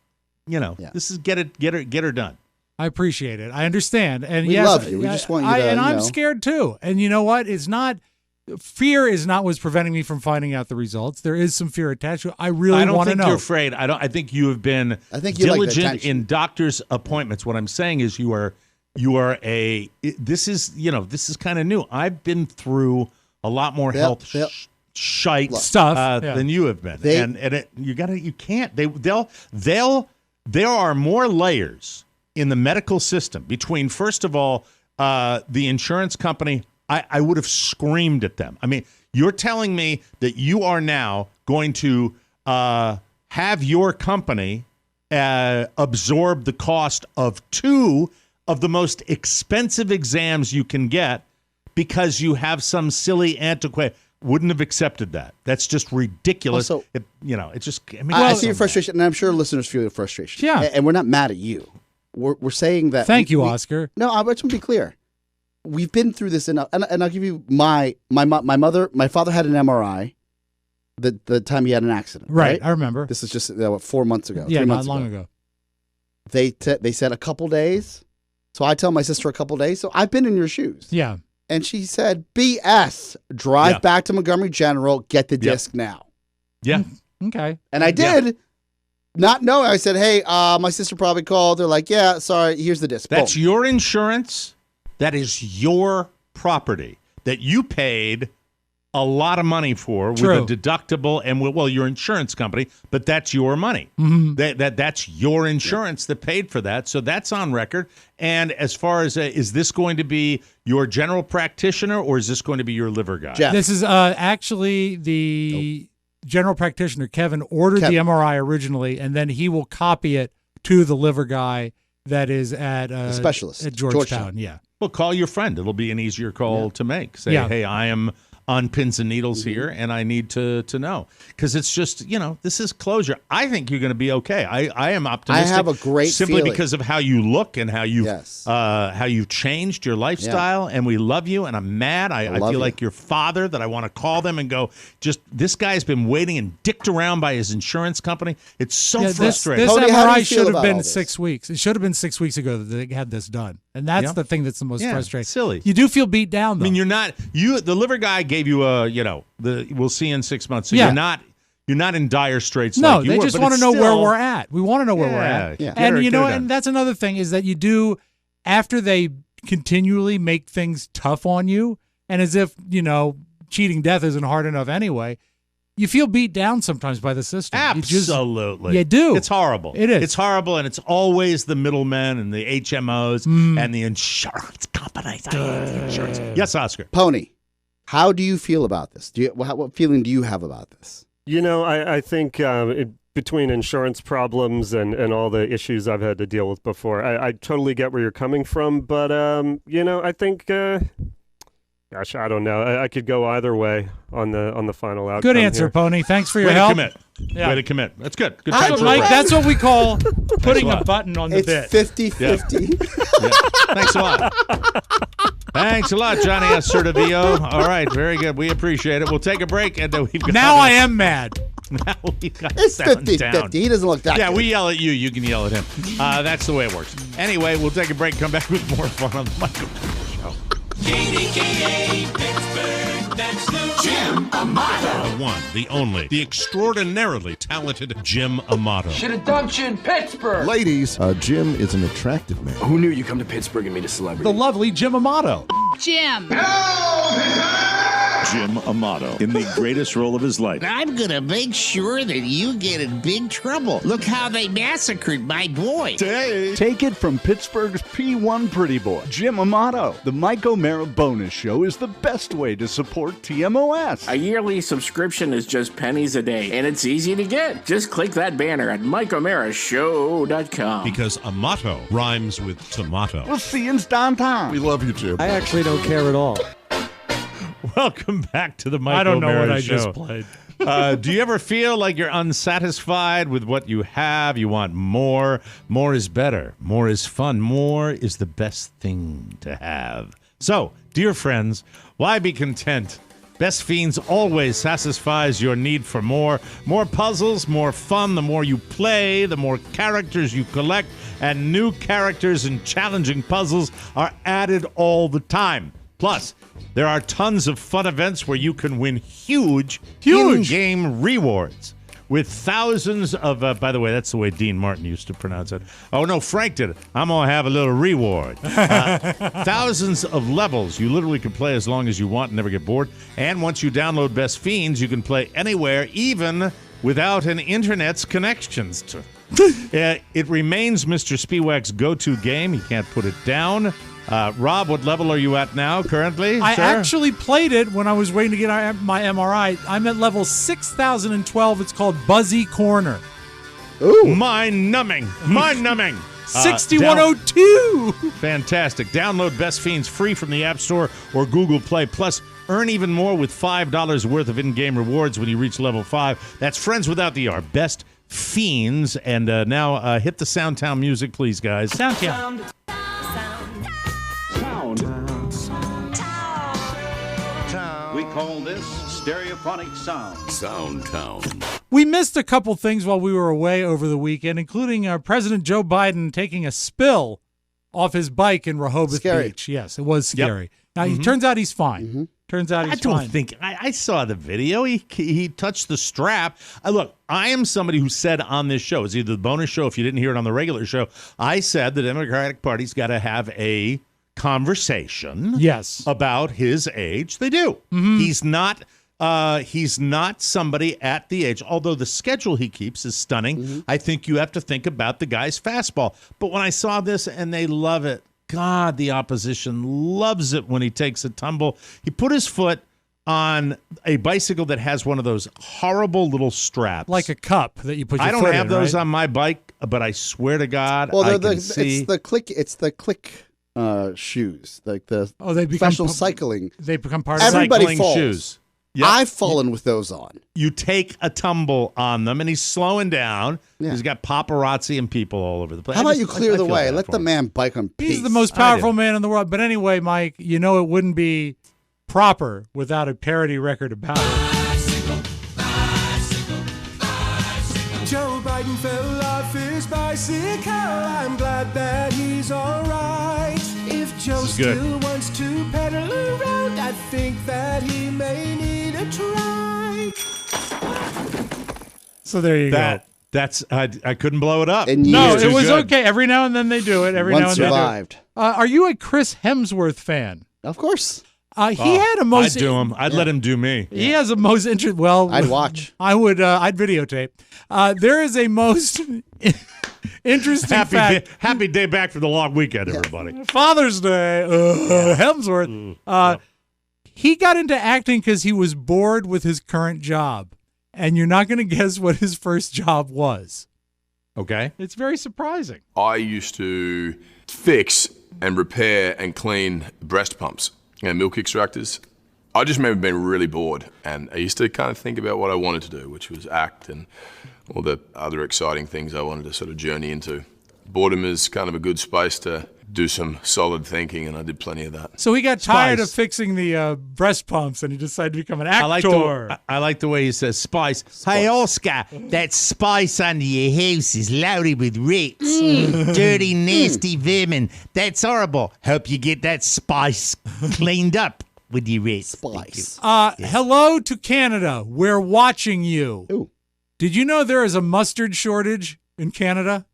get her done. I appreciate it. I understand, and we love you. We just want you to. And I'm scared too. And you know what? It's not. Fear is not what's preventing me from finding out the results. There is some fear attached to it. I really want to know. I don't think you're afraid. I think you have been diligent in doctor's appointments. What I'm saying is you are this is kind of new. I've been through a lot more health shite stuff than you have been, there are more layers in the medical system between, first of all, the insurance company. I would have screamed at them. I mean, you're telling me that you are now going to have your company absorb the cost of 2 of the most expensive exams you can get because you have some silly antiquated. Wouldn't have accepted that. That's just ridiculous. Also, I see your frustration, and I'm sure listeners feel your frustration. Yeah, and we're not mad at you. We're saying that. Thank you, Oscar. No, I just want to be clear. We've been through this enough, and I'll give you my father had an MRI. The time he had an accident. Right, I remember. This is just 4 months ago. Yeah, 3 months not long ago. They said a couple days. So I tell my sister a couple days. So I've been in your shoes. Yeah. And she said, BS, drive back to Montgomery General, get the disc now. Yeah. Okay. And I did, not knowing. I said, hey, my sister probably called. They're like, yeah, sorry, here's the disc. That's your insurance. That is your property that you paid a lot of money for with a deductible and your insurance company, but that's your money. Mm-hmm. That's your insurance that paid for that. So that's on record. And as far as is this going to be your general practitioner or is this going to be your liver guy? Jeff. This is actually the general practitioner. Kevin ordered the MRI originally, and then he will copy it to the liver guy that is at the specialist at Georgetown. Yeah. Well, call your friend. It'll be an easier call to make. Say, hey, I am on pins and needles here, and I need to know. Because it's just, this is closure. I think you're going to be okay. I am optimistic. I have a great simply because of how you look and how you've changed your lifestyle, and we love you, and I'm mad. I feel like your father that I want to call them and go, this guy's been waiting and dicked around by his insurance company. It's so frustrating. This MRI should have been 6 weeks. It should have been 6 weeks ago that they had this done. And that's the thing that's the most frustrating. Silly. You do feel beat down, though. I mean, the liver guy gave you we'll see you in 6 months. So you're not in dire straits. No, like you they were, just want to know where we're at. We want to know where we're at. Yeah. And and that's another thing is that you do, after they continually make things tough on you, and as if, cheating death isn't hard enough anyway. You feel beat down sometimes by the system. Absolutely. You do. It's horrible. It is. It's horrible, and it's always the middlemen and the HMOs and the insurance companies. Yes, Oscar. Pony, how do you feel about this? What feeling do you have about this? I think between insurance problems and all the issues I've had to deal with before, I totally get where you're coming from. But, I think... Gosh, I don't know. I could go either way on the final outcome. Good answer, here. Pony. Thanks for your Way help. to commit. Yeah. Way to commit. That's good. Good time Mike, that's what we call putting a button on the bit. It's 50-50. Yeah. Thanks a lot. Thanks a lot, Johnny Assertivio. All right, very good. We appreciate it. We'll take a break, and we've got. Now I am mad. Now we've got it's 50-50. He doesn't look that. Yeah, good. we yell at you. You can yell at him. That's the way it works. Anyway, we'll take a break. Come back with more fun on the Michael Show. KDKA Pittsburgh, that's Jim Amato. The one, the only, the extraordinarily talented Jim Amato. Should have dumped you in Pittsburgh. Ladies, Jim is an attractive man. Who knew you come to Pittsburgh and meet a celebrity? The lovely Jim Amato. Jim. Jim Amato in the greatest role of his life. I'm gonna make sure that you get in big trouble. Look how they massacred my boy. Take it from Pittsburgh's P1 pretty boy, Jim Amato. The Mike O'Mara bonus show is the best way to support TMOS. A yearly subscription is just pennies a day, and it's easy to get. Just click that banner at MikeO'MaraShow.com. Because Amato rhymes with tomato. We'll see you in downtown. We love you, Jim. I actually don't care at all. Welcome back to the Mike I don't know O'Mara what I Show. just played. Do you ever feel like you're unsatisfied with what you have? You want more. More is better. More is fun. More is the best thing to have. So, dear friends, why be content? Best Fiends always satisfies your need for more. More puzzles, more fun. The more you play, the more characters you collect, and new characters and challenging puzzles are added all the time. Plus, there are tons of fun events where you can win huge in-game rewards with thousands of, by the way, that's the way Dean Martin used to pronounce it. Oh, no, Frank did it. I'm going to have a little reward. Thousands of levels. You literally can play as long as you want and never get bored. And once you download Best Fiends, you can play anywhere, even without an internet's connections. It remains Mr. Spiewak's go-to game. He can't put it down. Rob, what level are you at now currently, I sir? actually played it when I was waiting to get my MRI. I'm at level 6012. It's called Buzzy Corner. Ooh. Mind-numbing. Mind-numbing. 6102. Fantastic. Download Best Fiends free from the App Store or Google Play. Plus, earn even more with $5 worth of in-game rewards when you reach level 5. That's Friends Without the R. Best Fiends. And now hit the Soundtown music, please, guys. Soundtown. We call this stereophonic sound. Soundtown. We missed a couple things while we were away over the weekend, including President Joe Biden taking a spill off his bike in Rehoboth Beach. Yes, it was scary. Yep. Now, it turns out he's fine. Turns out he's fine. I don't think I saw the video. He touched the strap. Look, I am somebody who said on this show, it's either the bonus show, if you didn't hear it on the regular show, I said the Democratic Party's got to have a conversation about his age. They do. He's not somebody at the age, although the schedule he keeps is stunning. I think you have to think about the guy's fastball. But when I saw this, and they love it, God, the opposition loves it when he takes a tumble. He put his foot on a bicycle that has one of those horrible little straps. Like a cup that you put your foot in, I don't have those right? on my bike, but I swear to God, well, I can see. It's the click shoes, like the they become professional cycling. They become part of everybody cycling falls. Shoes. Yep. I've fallen with those on. You take a tumble on them, and he's slowing down. Yeah. He's got paparazzi and people all over the place. How about you clear the way? Let the man bike on peace. He's the most powerful man in the world. But anyway, Mike, you know it wouldn't be proper without a parody record about it. Joe Biden fell off his bicycle. I'm glad that he's all right. If Joe still wants to pedal around, I think that he may need a try. So there you go. That's I couldn't blow it up. No, it was okay. Every now and then they do it. Every now and then. Survived. Are you a Chris Hemsworth fan? Of course. He had a most. I'd do him. I'd let him do me. He has a most interesting. Well, I'd watch. I would. I'd videotape. There is a most interesting fact. Happy day back for the long weekend, everybody. Father's Day. Hemsworth. He got into acting because he was bored with his current job, and you're not going to guess what his first job was. Okay. It's very surprising. I used to fix and repair and clean breast pumps and milk extractors. I just remember being really bored, and I used to kind of think about what I wanted to do, which was act and all the other exciting things I wanted to sort of journey into. Boredom is kind of a good space to do some solid thinking, and I did plenty of that. So he got tired of fixing the breast pumps, and he decided to become an actor. I like the way he says spice. Hey, Oscar, that spice under your house is loaded with rats. Dirty, nasty vermin. That's horrible. Hope you get that spice cleaned up with your rats. Spice. Hello to Canada. We're watching you. Ooh. Did you know there is a mustard shortage in Canada?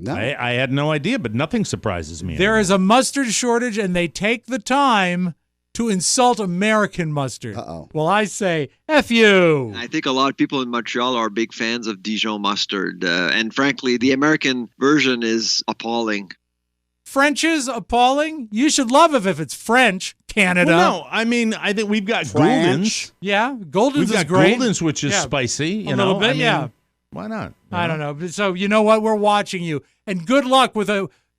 No. I had no idea, but nothing surprises me. There is a mustard shortage, and they take the time to insult American mustard. Uh-oh. Well, I say, F you. I think a lot of people in Montreal are big fans of Dijon mustard. And frankly, the American version is appalling. French is appalling? You should love it if it's French, Canada. Well, no, I mean, I think we've got Goldens. Yeah, Goldens We've got is great. Goldens, which is spicy. A little bit, yeah. Why not? I don't know. So you know what? We're watching you. And good luck with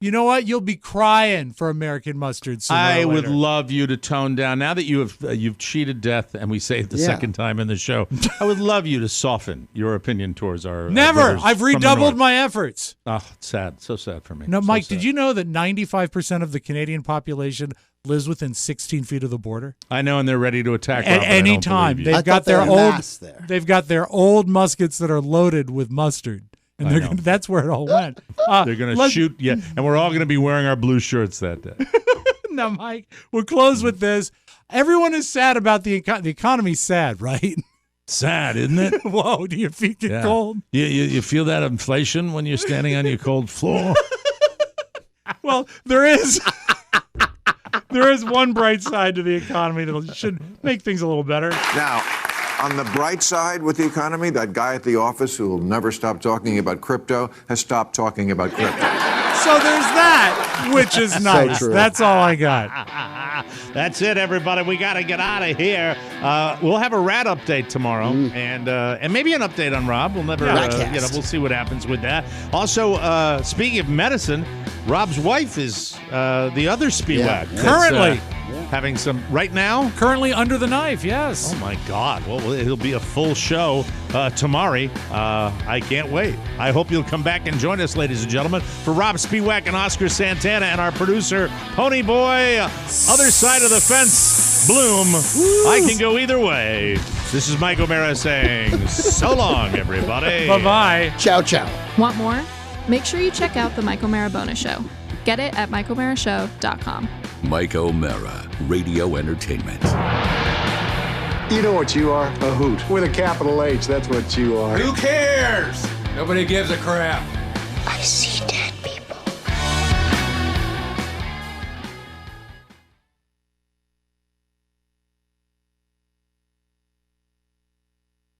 you know what? You'll be crying for American mustard sooner I or would later. love you to tone down. Now that you've cheated death, and we say it the second time in the show, I would love you to soften your opinion towards our Never. I've redoubled my efforts. Oh, sad. So sad for me. No, so Mike, sad. did you know that 95% of the Canadian population lives within 16 feet of the border? I know, and they're ready to attack at any time. They've got their old muskets that are loaded with mustard. And that's where it all went. They're going to shoot, and we're all going to be wearing our blue shirts that day. Now, Mike, we'll close with this. Everyone is sad about the economy's sad, right? Sad, isn't it? Whoa, do your feet get cold? You feel that inflation when you're standing on your cold floor? Well, there is one bright side to the economy that should make things a little better. Now, on the bright side with the economy, that guy at the office who will never stop talking about crypto has stopped talking about crypto. So there's that, which is nice. That's all I got. That's it, everybody. We got to get out of here. We'll have a rat update tomorrow, and maybe an update on Robb. We'll never, we'll see what happens with that. Also, speaking of medicine, Robb's wife is the other Spiewak. Currently. Having some right now? Currently under the knife, yes. Oh, my God. Well, it'll be a full show tomorrow. I can't wait. I hope you'll come back and join us, ladies and gentlemen. For Robb Spiewak and Oscar Santana and our producer, Pony Boy, other side of the fence, Bloom. Woo. I can go either way. This is Mike O'Mara saying so long, everybody. Bye-bye. Ciao, ciao. Want more? Make sure you check out the Mike O'Mara Bonus Show. Get it at MikeO'MaraShow.com. Mike O'Mara, Radio Entertainment. You know what you are? A hoot. With a capital H, that's what you are. Who cares? Nobody gives a crap. I see